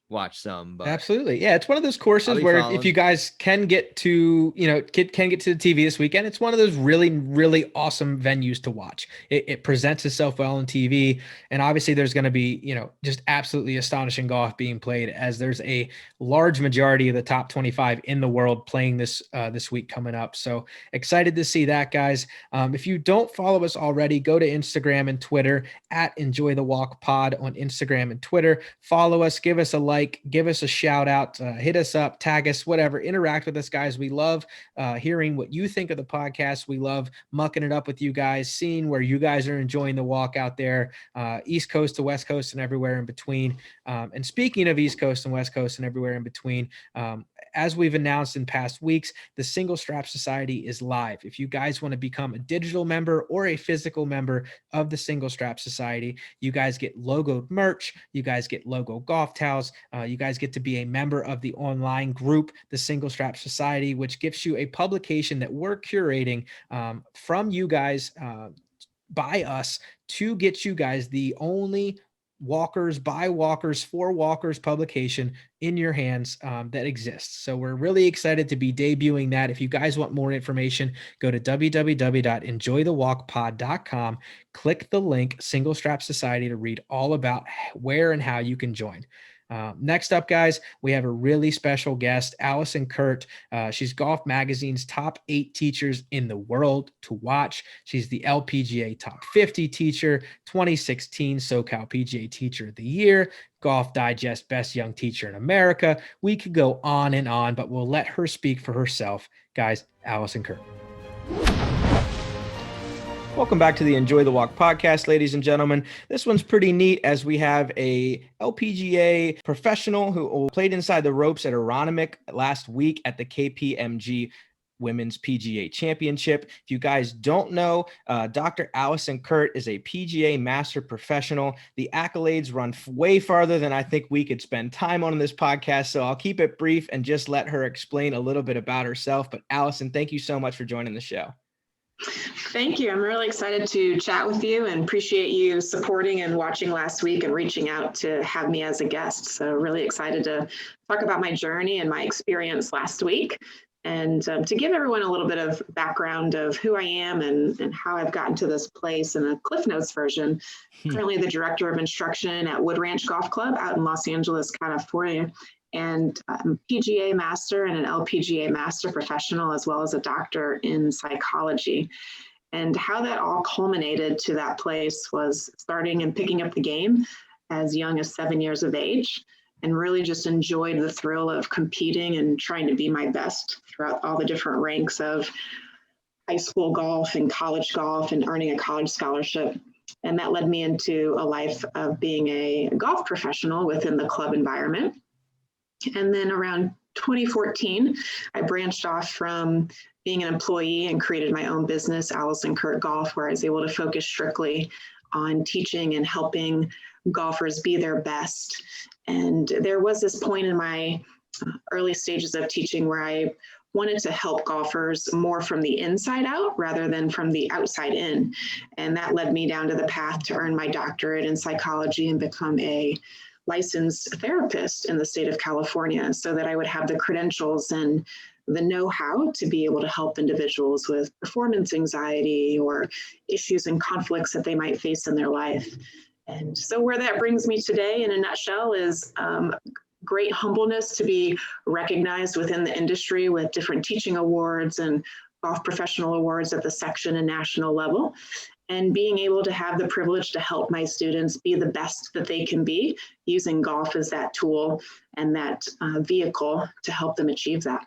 watch some. But Absolutely. Yeah, it's one of those I'll courses be where if you following. guys can get to, can get to the TV this weekend, it's one of those really, really awesome venues to watch. It presents itself well on TV. And obviously there's going to be, just absolutely astonishing golf being played, as there's a large majority of the top 25 in the world playing this week coming up. So excited to see that, guys. If you don't follow us already, go to Instagram and Twitter at Enjoy the Walk Pod on Instagram and Twitter. Follow us, give us a like, give us a shout out, hit us up, tag us, whatever. Interact with us, guys. We love hearing what you think of the podcast. We love mucking it up with you guys, seeing where you guys are enjoying the walk out there, East Coast to West Coast and everywhere in between. And speaking of East Coast and West Coast and everywhere in between, as we've announced in past weeks, the Single Strap Society is live. If you guys want to become a digital member or a physical member of the Single Strap Society, you guys get logoed merch, you guys get logo golf towels, you guys get to be a member of the online group, the Single Strap Society, which gives you a publication that we're curating from you guys, by us, to get you guys the only walkers by walkers for walkers publication in your hands that exists. So we're really excited to be debuting that. If you guys want more information, go to www.enjoythewalkpod.com, click the link Single Strap Society to read all about where and how you can join. Next up, guys, we have a really special guest, Alison Curdt. She's Golf Magazine's top 8 teachers in the world to watch. She's the LPGA Top 50 teacher, 2016 SoCal PGA Teacher of the Year, Golf Digest Best Young Teacher in America. We could go on, but we'll let her speak for herself. Guys, Alison Curdt. Welcome back to the Enjoy the Walk podcast, ladies and gentlemen. This one's pretty neat as we have a LPGA professional who played inside the ropes at Aronimink last week at the KPMG Women's PGA Championship. If you guys don't know, Dr. Alison Curdt is a PGA Master Professional. The accolades run way farther than I think we could spend time on this podcast, so I'll keep it brief and just let her explain a little bit about herself. But Alison, thank you so much for joining the show. Thank you. I'm really excited to chat with you and appreciate you supporting and watching last week and reaching out to have me as a guest. So really excited to talk about my journey and my experience last week, and to give everyone a little bit of background of who I am and how I've gotten to this place in a Cliff Notes version. Currently the Director of Instruction at Wood Ranch Golf Club out in Los Angeles, California. And I'm PGA Master and an LPGA Master Professional, as well as a doctor in psychology. And how that all culminated to that place was starting and picking up the game as young as 7 years of age, and really just enjoyed the thrill of competing and trying to be my best throughout all the different ranks of high school golf and college golf and earning a college scholarship. And that led me into a life of being a golf professional within the club environment. And then around 2014, I branched off from being an employee and created my own business, Alison Curdt Golf, where I was able to focus strictly on teaching and helping golfers be their best. And there was this point in my early stages of teaching where I wanted to help golfers more from the inside out rather than from the outside in. And that led me down to the path to earn my doctorate in psychology and become a licensed therapist in the state of California, so that I would have the credentials and the know-how to be able to help individuals with performance anxiety or issues and conflicts that they might face in their life. And so where that brings me today in a nutshell is great humbleness to be recognized within the industry with different teaching awards and golf professional awards at the section and national level, and being able to have the privilege to help my students be the best that they can be, using golf as that tool and that vehicle to help them achieve that.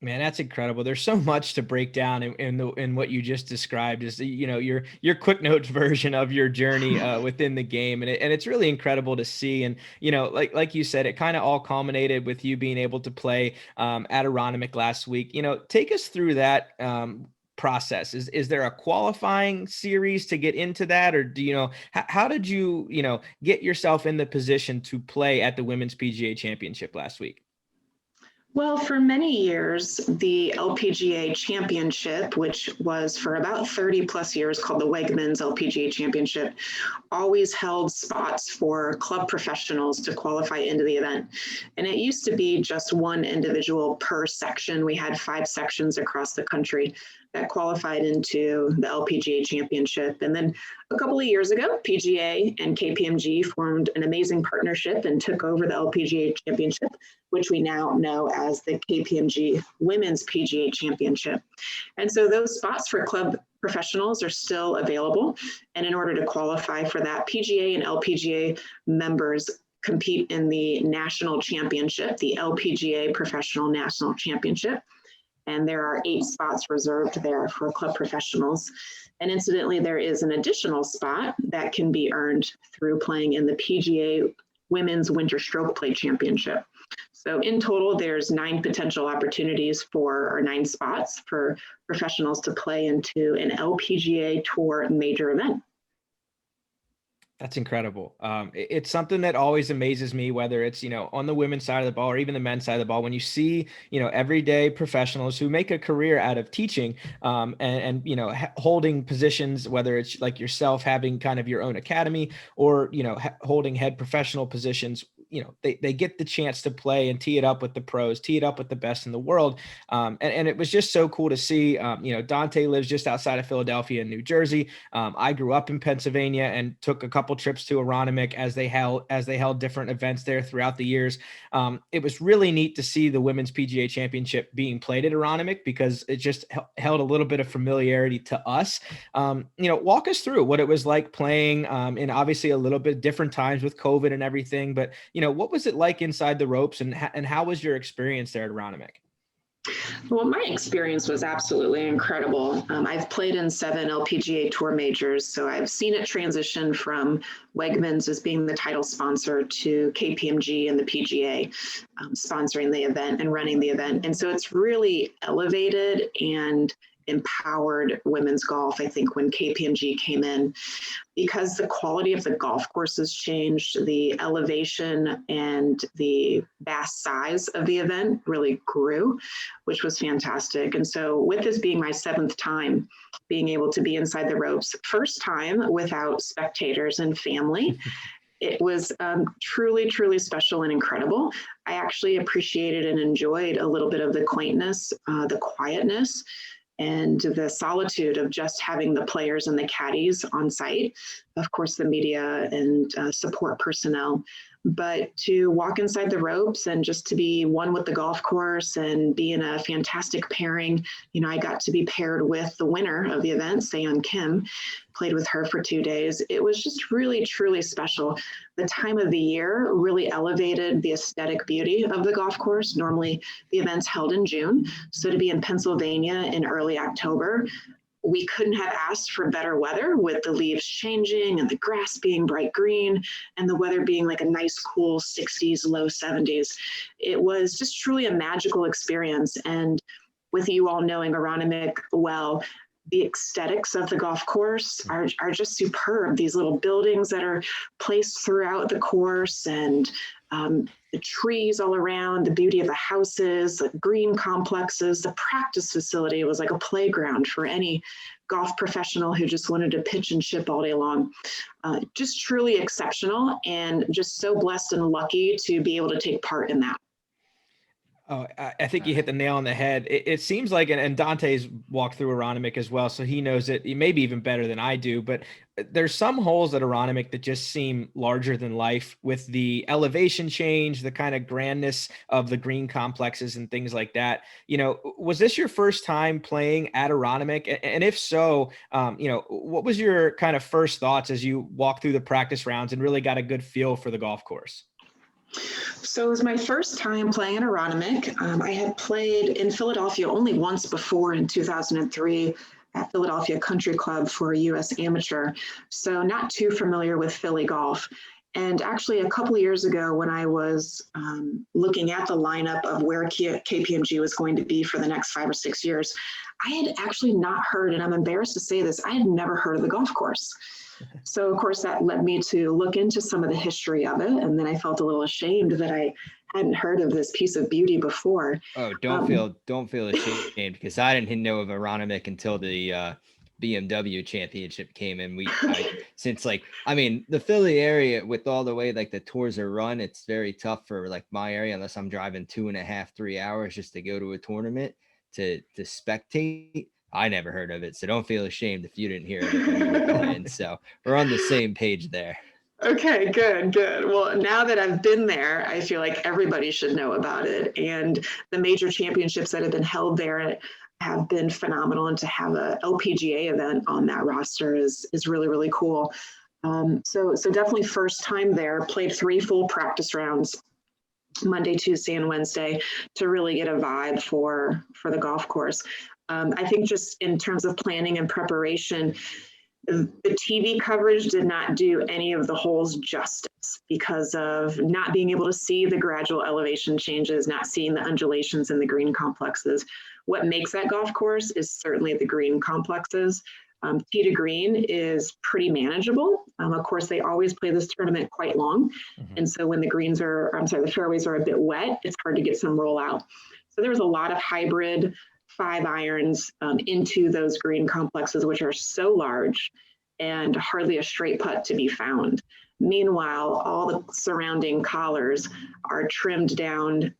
Man, that's incredible. There's so much to break down in what you just described, is, you know, your quick notes version of your journey within the game. And it's really incredible to see. And, you know, like you said, it kind of all culminated with you being able to play at Aronimink last week. You know, take us through that process. Is there a qualifying series to get into that? Or do you know, how did you, get yourself in the position to play at the Women's PGA Championship last week? Well, for many years, the LPGA Championship, which was for about 30 plus years called the Wegmans LPGA Championship, always held spots for club professionals to qualify into the event. And it used to be just one individual per section. We had 5 sections across the country that qualified into the LPGA Championship. And then a couple of years ago, PGA and KPMG formed an amazing partnership and took over the LPGA Championship, which we now know as the KPMG Women's PGA Championship. And so those spots for club professionals are still available. And in order to qualify for that, PGA and LPGA members compete in the national championship, the LPGA Professional National Championship. And there are 8 spots reserved there for club professionals. And incidentally, there is an additional spot that can be earned through playing in the PGA Women's Winter Stroke Play Championship. So in total, there's 9 potential opportunities or 9 spots for professionals to play into an LPGA Tour major event. That's incredible. It's something that always amazes me, whether it's, on the women's side of the ball or even the men's side of the ball, when you see, everyday professionals who make a career out of teaching and holding positions, whether it's like yourself having kind of your own academy or, holding head professional positions they get the chance to play and tee it up with the pros, tee it up with the best in the world. And it was just so cool to see. Dante lives just outside of Philadelphia in New Jersey. I grew up in Pennsylvania and took a couple trips to Aronimink as they held different events there throughout the years. It was really neat to see the Women's PGA Championship being played at Aronimink because it just held a little bit of familiarity to us. Walk us through what it was like playing in obviously a little bit different times with COVID and everything, but what was it like inside the ropes, and how was your experience there at Aronimink? Well, my experience was absolutely incredible. I've played in 7 LPGA Tour majors, so I've seen it transition from Wegmans as being the title sponsor to KPMG and the PGA sponsoring the event and running the event. And so it's really elevated and empowered women's golf, I think, when KPMG came in, because the quality of the golf courses changed, the elevation and the vast size of the event really grew, which was fantastic. And so with this being my 7th time being able to be inside the ropes, first time without spectators and family, it was truly, truly special and incredible. I actually appreciated and enjoyed a little bit of the quaintness, the quietness, and the solitude of just having the players and the caddies on site, of course, the media and support personnel. But to walk inside the ropes and just to be one with the golf course and be in a fantastic pairing, I got to be paired with the winner of the event, Seon Kim, played with her for 2 days. It was just really, truly special. The time of the year really elevated the aesthetic beauty of the golf course. Normally the event's held in June. So to be in Pennsylvania in early October, we couldn't have asked for better weather, with the leaves changing and the grass being bright green and the weather being like a nice cool 60s, low 70s. It was just truly a magical experience. And with you all knowing Aronimink well, the aesthetics of the golf course are just superb. These little buildings that are placed throughout the course, and the trees all around, the beauty of the houses, the green complexes, the practice facility was like a playground for any golf professional who just wanted to pitch and chip all day long. Just truly exceptional, and just so blessed and lucky to be able to take part in that. Oh, I think you hit the nail on the head. It seems like, and Dante's walked through Aronimink as well, so he knows it maybe even better than I do, but there's some holes at Aronimink that just seem larger than life with the elevation change, the kind of grandness of the green complexes and things like that. Was this your first time playing at Aronimink? And if so, what was your kind of first thoughts as you walked through the practice rounds and really got a good feel for the golf course? So it was my first time playing at Aronimink. I had played in Philadelphia only once before in 2003 at Philadelphia Country Club for a U.S. amateur, so not too familiar with Philly golf. And actually a couple of years ago when I was looking at the lineup of where KPMG was going to be for the next 5 or 6 years, I had actually not heard, and I'm embarrassed to say this, I had never heard of the golf course. So of course that led me to look into some of the history of it. And then I felt a little ashamed that I hadn't heard of this piece of beauty before. Oh, don't feel ashamed, because I didn't know of Aronimink until the BMW championship came in. The Philly area, with all the way like the tours are run, it's very tough for like my area, unless I'm driving 2.5, 3 hours just to go to a tournament to spectate. I never heard of it, so don't feel ashamed if you didn't hear of it when you were playing. So we're on the same page there. Okay, good. Well, now that I've been there, I feel like everybody should know about it. And the major championships that have been held there have been phenomenal. And to have a LPGA event on that roster is really, really cool. So definitely first time there, played 3 full practice rounds, Monday, Tuesday, and Wednesday, to really get a vibe for the golf course. I think just in terms of planning and preparation, the TV coverage did not do any of the holes justice because of not being able to see the gradual elevation changes, not seeing the undulations in the green complexes. What makes that golf course is certainly the green complexes. Tee to green is pretty manageable. Of course, they always play this tournament quite long. Mm-hmm. And so when the fairways are a bit wet, it's hard to get some roll out. So there was a lot of hybrid 5 irons into those green complexes, which are so large and hardly a straight putt to be found. Meanwhile, all the surrounding collars are trimmed down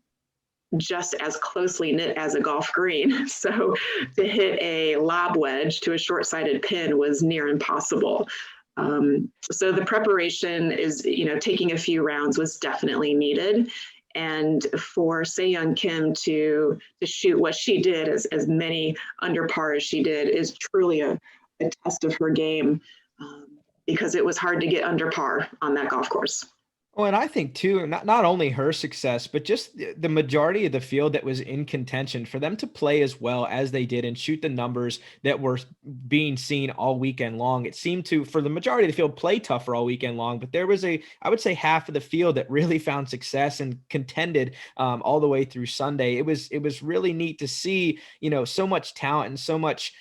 just as closely knit as a golf green. So to hit a lob wedge to a short-sided pin was near impossible. So the preparation is, taking a few rounds was definitely needed. And for Se-Young Kim to shoot what she did, as many under par as she did, is truly a test of her game, because it was hard to get under par on that golf course. Well, and I think too, not only her success, but just the majority of the field that was in contention, for them to play as well as they did and shoot the numbers that were being seen all weekend long. It seemed to, for the majority of the field, play tougher all weekend long, but there was I would say half of the field that really found success and contended all the way through Sunday. It was really neat to see, so much talent and so much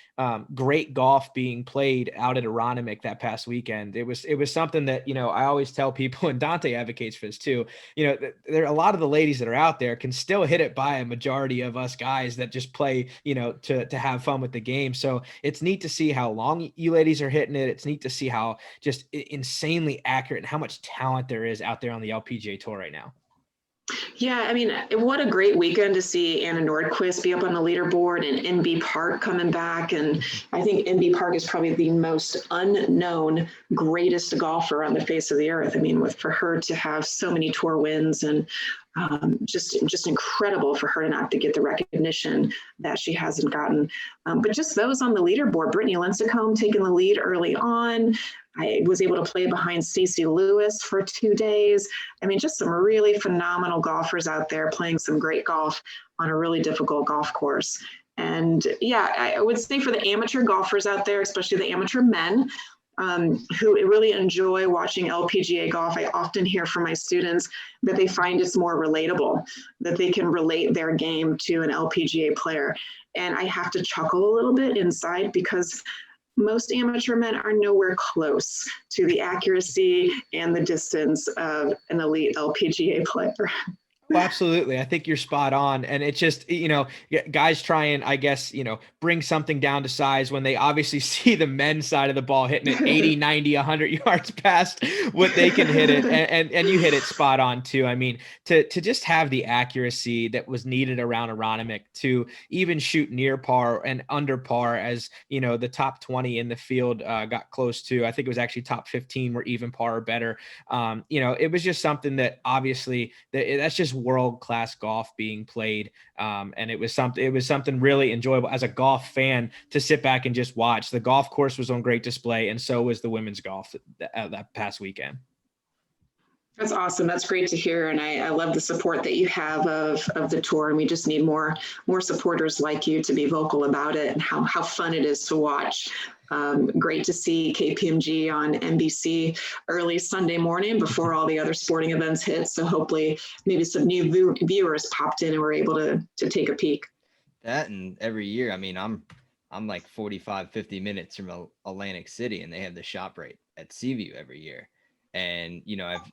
great golf being played out at Aronimink that past weekend. It was something that, I always tell people, and Dante advocates for this too, there are a lot of the ladies that are out there can still hit it by a majority of us guys that just play, to have fun with the game. So it's neat to see how long you ladies are hitting it. It's neat to see how just insanely accurate and how much talent there is out there on the LPGA tour right now. Yeah, I mean, what a great weekend to see Anna Nordquist be up on the leaderboard and NB Park coming back. And I think NB Park is probably the most unknown, greatest golfer on the face of the earth. I mean, for her to have so many tour wins, and just incredible for her not to get the recognition that she hasn't gotten. But just those on the leaderboard, Brittany Lincecum taking the lead early on. I was able to play behind Stacey Lewis for 2 days. I mean, just some really phenomenal golfers out there playing some great golf on a really difficult golf course. And yeah, I would say for the amateur golfers out there, especially the amateur men, who really enjoy watching LPGA golf, I often hear from my students that they find it's more relatable, that they can relate their game to an LPGA player. And I have to chuckle a little bit inside, because most amateur men are nowhere close to the accuracy and the distance of an elite LPGA player. Well, absolutely. I think you're spot on. And it's just, guys try and, I guess, bring something down to size when they obviously see the men's side of the ball hitting it 80, 90, 100 yards past what they can hit it. And you hit it spot on too. I mean, to just have the accuracy that was needed around Aronimink, to even shoot near par and under par, as, the top 20 in the field got close to, I think it was actually top 15 were even par or better. It was just something that obviously that's just world-class golf being played. And it was something really enjoyable as a golf fan to sit back and just watch. The golf course was on great display, and so was the women's golf that past weekend. That's awesome. That's great to hear. And I love the support that you have of the tour. And we just need more supporters like you to be vocal about it and how fun it is to watch. Great to see KPMG on NBC early Sunday morning before all the other sporting events hit. So hopefully maybe some new viewers popped in and were able to take a peek. That, and every year, I mean, I'm like 45, 50 minutes from Atlantic City, and they have the shop right at Seaview every year. And,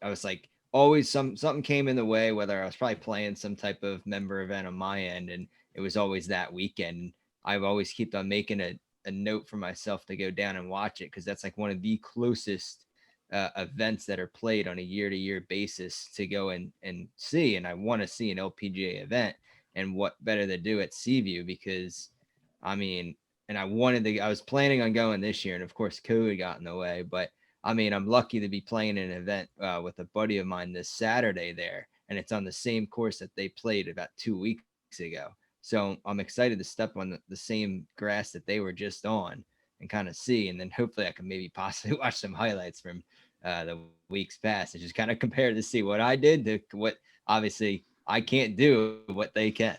I was like, always something came in the way, whether I was probably playing some type of member event on my end, and it was always that weekend. I've always kept on making a note for myself to go down and watch it, because that's like one of the closest events that are played on a year-to-year basis to go and see. And I want to see an LPGA event, and what better to do at Seaview, because I mean, and I was planning on going this year, and of course COVID got in the way, but I mean, I'm lucky to be playing an event with a buddy of mine this Saturday there, and it's on the same course that they played about 2 weeks ago. So I'm excited to step on the same grass that they were just on and kind of see, and then hopefully I can maybe possibly watch some highlights from the weeks past and just kind of compare to see what I did to what obviously I can't do, what they can.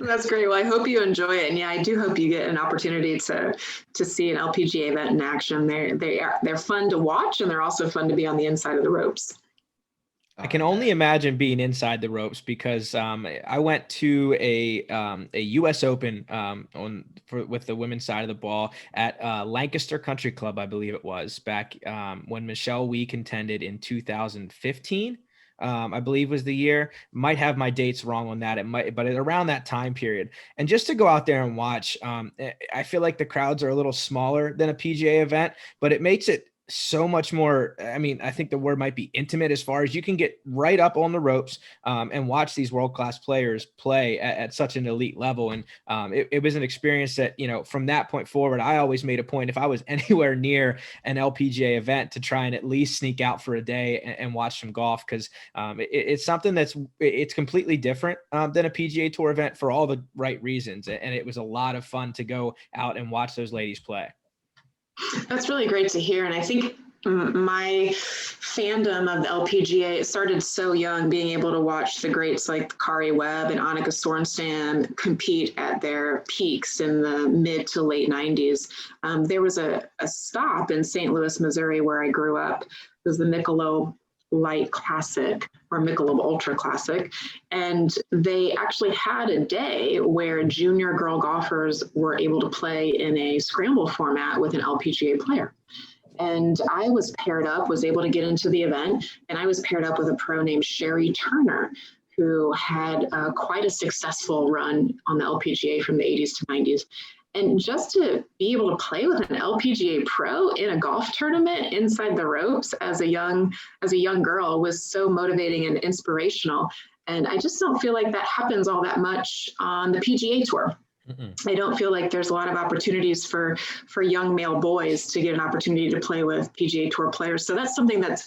That's great. Well, I hope you enjoy it. And yeah, I do hope you get an opportunity to see an LPGA event in action. They're fun to watch, and they're also fun to be on the inside of the ropes. I can only imagine being inside the ropes, because I went to a U.S. Open with the women's side of the ball at Lancaster Country Club, I believe it was, back when Michelle Wie contended in 2015. I believe was the year. Might have my dates wrong on that. It might, but around that time period. And just to go out there and watch, I feel like the crowds are a little smaller than a PGA event, but it makes it so much more. I mean, I think the word might be intimate, as far as you can get right up on the ropes and watch these world-class players play at such an elite level. And it was an experience that, from that point forward, I always made a point, if I was anywhere near an LPGA event, to try and at least sneak out for a day and watch some golf. Cause it's something it's completely different than a PGA Tour event for all the right reasons. And it was a lot of fun to go out and watch those ladies play. That's really great to hear. And I think my fandom of the LPGA started so young, being able to watch the greats like Kari Webb and Annika Sorenstam compete at their peaks in the mid to late 90s. There was a stop in St. Louis, Missouri, where I grew up. It was the Michelob Light Classic, or Michelob Ultra Classic. And they actually had a day where junior girl golfers were able to play in a scramble format with an LPGA player. And I was able to get into the event, and I was paired up with a pro named Sherry Turner, who had quite a successful run on the LPGA from the 80s to 90s. And just to be able to play with an LPGA pro in a golf tournament inside the ropes as a young girl was so motivating and inspirational. And I just don't feel like that happens all that much on the PGA Tour. I don't feel like there's a lot of opportunities for young male boys to get an opportunity to play with PGA Tour players. So that's something that's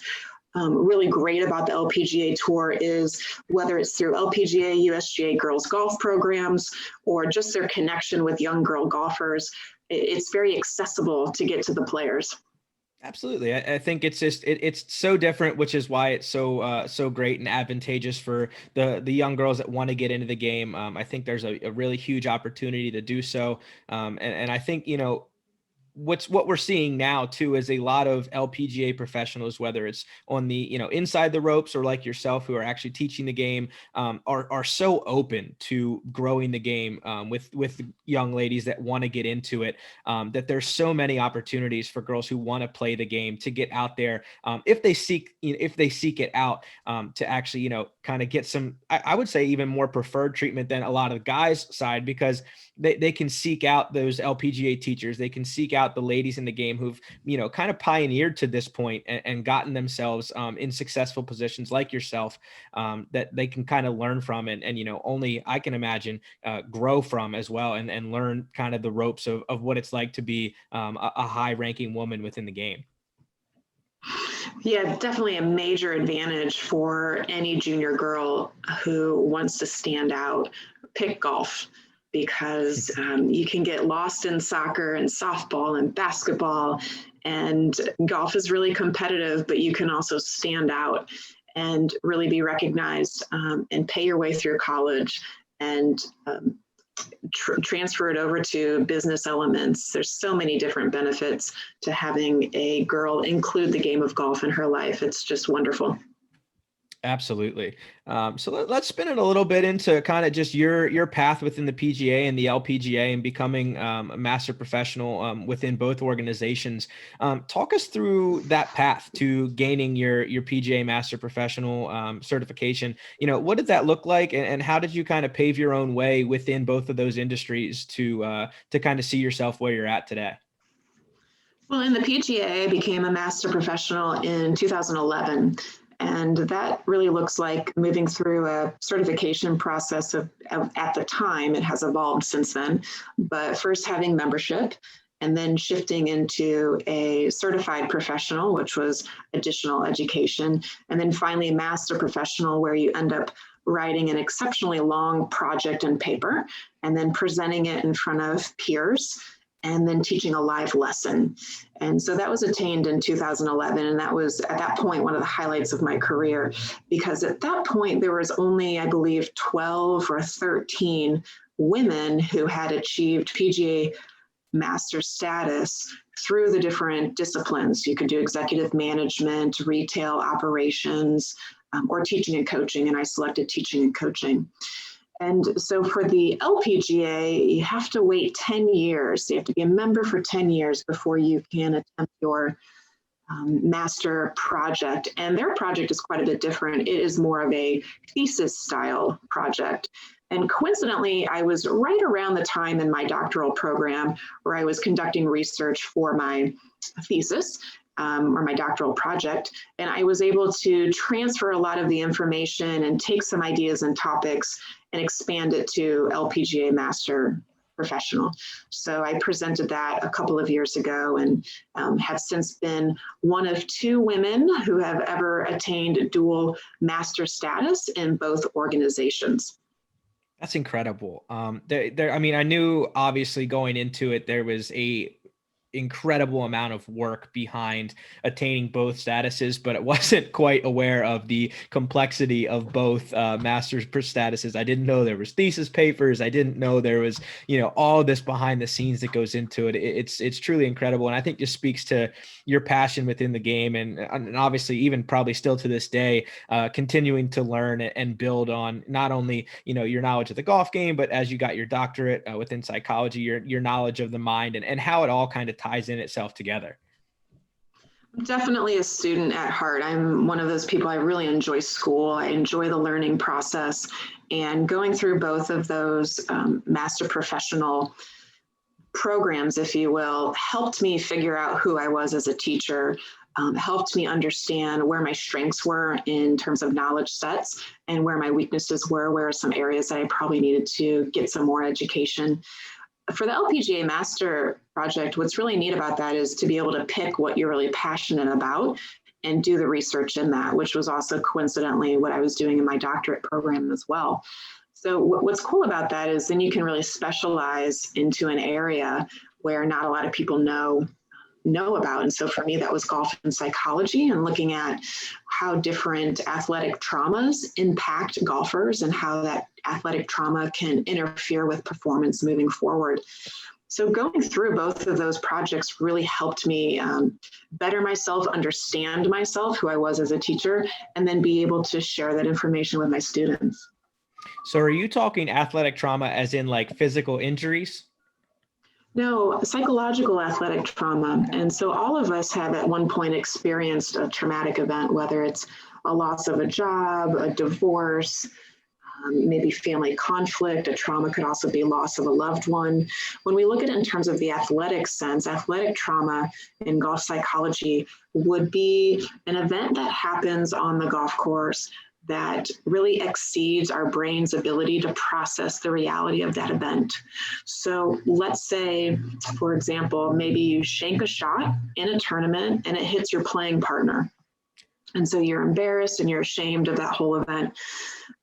really great about the LPGA Tour, is whether it's through LPGA, USGA girls golf programs, or just their connection with young girl golfers, it's very accessible to get to the players. Absolutely. I think it's just, it's so different, which is why it's so great and advantageous for the young girls that want to get into the game. I think there's a really huge opportunity to do so. And I think, what we're seeing now too is a lot of LPGA professionals, whether it's on the inside the ropes or like yourself, who are actually teaching the game, are so open to growing the game with young ladies that want to get into it, that there's so many opportunities for girls who want to play the game to get out there, if they seek it out, to actually kind of get some, I would say, even more preferred treatment than a lot of the guys' side, because they can seek out those LPGA teachers. They can seek out the ladies in the game who've, kind of pioneered to this point and gotten themselves in successful positions like yourself, that they can kind of learn from and only I can imagine grow from as well, and learn kind of the ropes of what it's like to be a high ranking woman within the game. Yeah, definitely a major advantage for any junior girl who wants to stand out. Pick golf, because you can get lost in soccer and softball and basketball, and golf is really competitive, but you can also stand out and really be recognized, and pay your way through college and transfer it over to business elements. There's so many different benefits to having a girl include the game of golf in her life. It's just wonderful. Absolutely. So let's spin it a little bit into kind of just your path within the PGA and the LPGA and becoming a master professional within both organizations. Talk us through that path to gaining your PGA master professional certification. What did that look like, and how did you kind of pave your own way within both of those industries to kind of see yourself where you're at today? Well, in the PGA, I became a master professional in 2011. And that really looks like moving through a certification process at the time. It has evolved since then, but first having membership, and then shifting into a certified professional, which was additional education, and then finally master professional, where you end up writing an exceptionally long project and paper, and then presenting it in front of peers, and then teaching a live lesson. And so that was attained in 2011. And that was, at that point, one of the highlights of my career, because at that point, there was only, I believe, 12 or 13 women who had achieved PGA master status through the different disciplines. You could do executive management, retail operations, or teaching and coaching. And I selected teaching and coaching. And so for the LPGA, you have to wait 10 years. You have to be a member for 10 years before you can attempt your master project. And their project is quite a bit different. It is more of a thesis style project. And coincidentally, I was right around the time in my doctoral program where I was conducting research for my thesis or my doctoral project. And I was able to transfer a lot of the information and take some ideas and topics and expand it to LPGA Master Professional. So I presented that a couple of years ago and have since been one of 2 women who have ever attained dual master status in both organizations. That's incredible. I mean, I knew obviously going into it, there was a incredible amount of work behind attaining both statuses, but it wasn't quite aware of the complexity of both master's statuses. I didn't know there was thesis papers. I didn't know there was, all this behind the scenes that goes into it. It's truly incredible. And I think just speaks to your passion within the game. And obviously even probably still to this day, continuing to learn and build on not only, your knowledge of the golf game, but as you got your doctorate within psychology, your knowledge of the mind and how it all kind of ties in itself together. I'm definitely a student at heart. I'm one of those people. I really enjoy school. I enjoy the learning process, and going through both of those master professional programs, if you will, helped me figure out who I was as a teacher, helped me understand where my strengths were in terms of knowledge sets and where my weaknesses were, where are some areas that I probably needed to get some more education. For the LPGA Master Project, what's really neat about that is to be able to pick what you're really passionate about and do the research in that, which was also coincidentally what I was doing in my doctorate program as well. So what's cool about that is then you can really specialize into an area where not a lot of people know about. And so for me, that was golf and psychology, and looking at how different athletic traumas impact golfers and how that athletic trauma can interfere with performance moving forward. So going through both of those projects really helped me better myself, understand myself, who I was as a teacher, and then be able to share that information with my students. So are you talking athletic trauma as in like physical injuries? No, psychological athletic trauma. And so all of us have at one point experienced a traumatic event, whether it's a loss of a job, a divorce, maybe family conflict. A trauma could also be loss of a loved one. When we look at it in terms of the athletic sense, athletic trauma in golf psychology would be an event that happens on the golf course that really exceeds our brain's ability to process the reality of that event. So let's say, for example, maybe you shank a shot in a tournament and it hits your playing partner. And so you're embarrassed and you're ashamed of that whole event.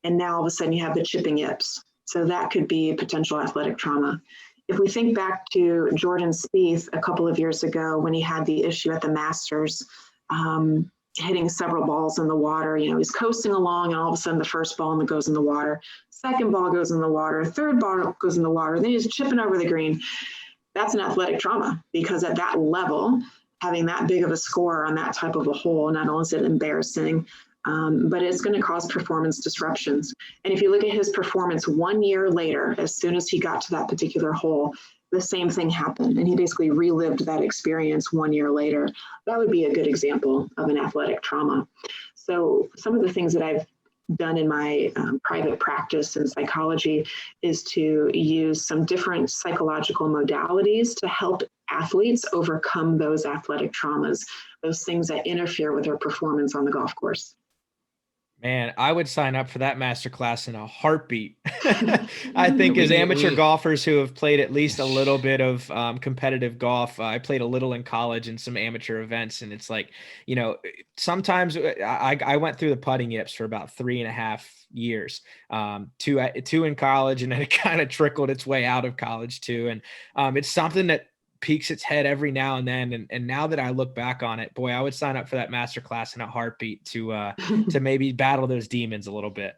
And now all of a sudden you have the chipping yips. So that could be potential athletic trauma. If we think back to Jordan Spieth a couple of years ago when he had the issue at the Masters, hitting several balls in the water, he's coasting along and all of a sudden the first ball goes in the water, second ball goes in the water, third ball goes in the water, then he's chipping over the green. That's an athletic trauma, because at that level, having that big of a score on that type of a hole, not only is it embarrassing, but it's going to cause performance disruptions. And if you look at his performance 1 year later, as soon as he got to that particular hole, the same thing happened. And he basically relived that experience 1 year later. That would be a good example of an athletic trauma. So some of the things that I've done in my private practice in psychology is to use some different psychological modalities to help athletes overcome those athletic traumas, those things that interfere with their performance on the golf course. Man, I would sign up for that masterclass in a heartbeat. I think as amateur golfers who have played at least a little bit of competitive golf, I played a little in college in some amateur events. And it's like, sometimes I went through the putting yips for about 3.5 years, two in college, and then it kind of trickled its way out of college too. And it's something that peeks its head every now and then. And now that I look back on it, boy, I would sign up for that masterclass in a heartbeat to maybe battle those demons a little bit.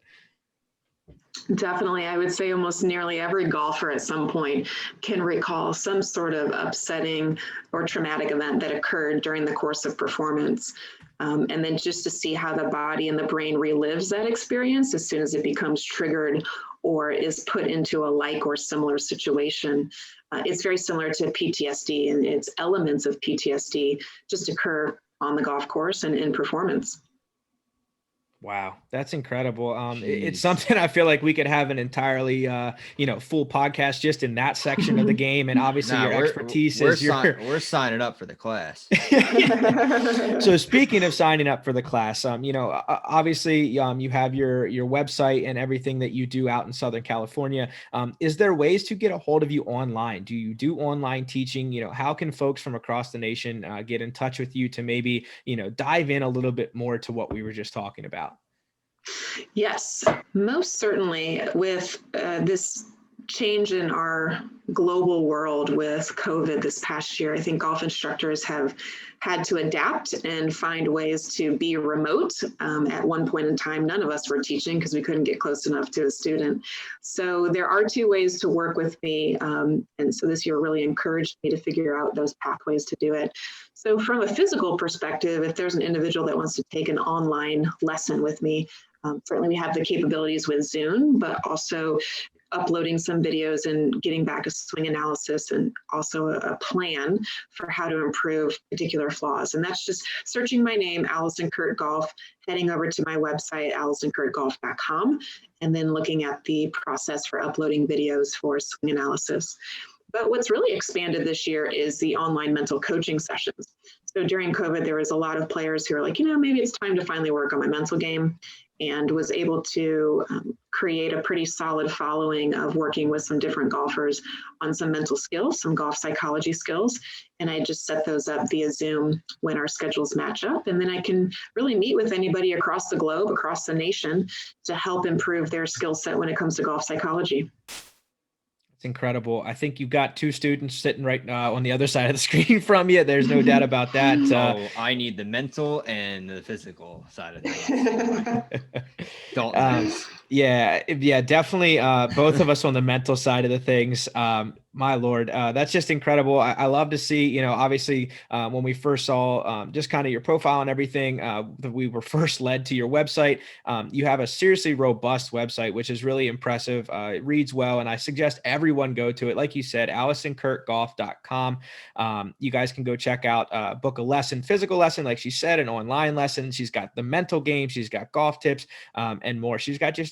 Definitely. I would say almost nearly every golfer at some point can recall some sort of upsetting or traumatic event that occurred during the course of performance. And then just to see how the body and the brain relives that experience as soon as it becomes triggered or is put into a like or similar situation. It's very similar to PTSD, and its elements of PTSD just occur on the golf course and in performance. Wow, that's incredible. It's Jeez. something I feel like we could have an entirely, full podcast just in that section of the game. And obviously, Nah, your expertise we're is your. we're signing up for the class. So speaking of signing up for the class, obviously, you have your website and everything that you do out in Southern California. Is there ways to get a hold of you online? Do you do online teaching? How can folks from across the nation get in touch with you to maybe, dive in a little bit more to what we were just talking about? Yes, most certainly. With this change in our global world with COVID this past year, I think golf instructors have had to adapt and find ways to be remote. At one point in time, none of us were teaching because we couldn't get close enough to a student. So there are two ways to work with me. And so this year really encouraged me to figure out those pathways to do it. So from a physical perspective, if there's an individual that wants to take an online lesson with me, certainly we have the capabilities with Zoom, but also uploading some videos and getting back a swing analysis and also a plan for how to improve particular flaws. And that's just searching my name, Alison Curdt Golf, heading over to my website, AlisonCurrtGolf.com, and then looking at the process for uploading videos for swing analysis. But what's really expanded this year is the online mental coaching sessions. So during COVID, there was a lot of players who are like, maybe it's time to finally work on my mental game, and was able to create a pretty solid following of working with some different golfers on some mental skills, some golf psychology skills. And I just set those up via Zoom when our schedules match up. And then I can really meet with anybody across the globe, across the nation, to help improve their skill set when it comes to golf psychology. It's incredible. I think you've got two students sitting right on the other side of the screen from you. There's no doubt about that. I need the mental and the physical side of things. Dalton. Yeah, definitely. Both of us on the mental side of the things. My Lord, that's just incredible. I love to see, obviously, when we first saw just kind of your profile and everything, that we were first led to your website. You have a seriously robust website, which is really impressive. It reads well, and I suggest everyone go to it. Like you said, AlisonCurrtGolf.com. You guys can go check out, book a lesson, physical lesson, like she said, an online lesson. She's got the mental game. She's got golf tips and more.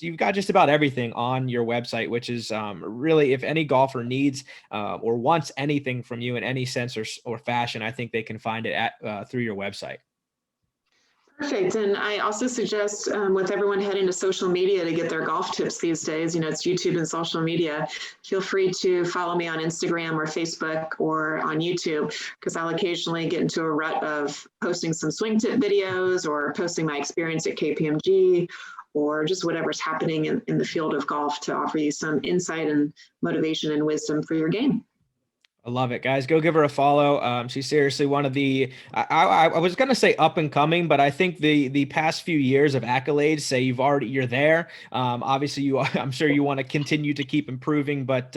You've got just about everything on your website, which is really, if any golfer needs or wants anything from you in any sense or fashion, I think they can find it at through your website. Perfect. And I also suggest with everyone heading to social media to get their golf tips these days, it's YouTube and social media. Feel free to follow me on Instagram or Facebook or on YouTube, because I'll occasionally get into a rut of posting some swing tip videos or posting my experience at KPMG, or just whatever's happening in the field of golf to offer you some insight and motivation and wisdom for your game. I love it, guys. Go give her a follow. She's seriously one of the, I was going to say up and coming, but I think the past few years of accolades say you're there. Obviously I'm sure you want to continue to keep improving, but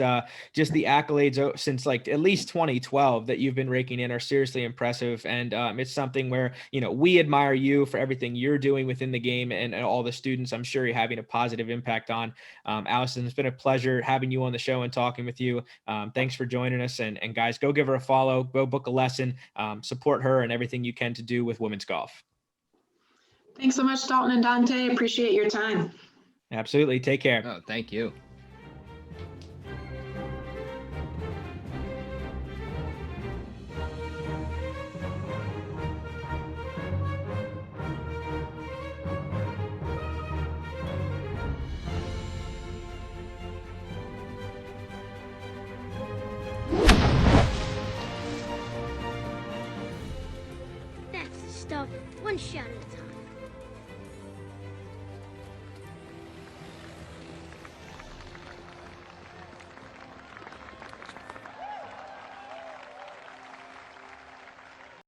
just the accolades since like at least 2012 that you've been raking in are seriously impressive. And it's something where, we admire you for everything you're doing within the game and all the students I'm sure you're having a positive impact on. Alison, it's been a pleasure having you on the show and talking with you. Thanks for joining us. And guys, go give her a follow, go book a lesson, support her and everything you can to do with women's golf. Thanks so much, Dalton and Dante. Appreciate your time. Absolutely. Take care. Oh, thank you. That's the stuff. One shot at a time.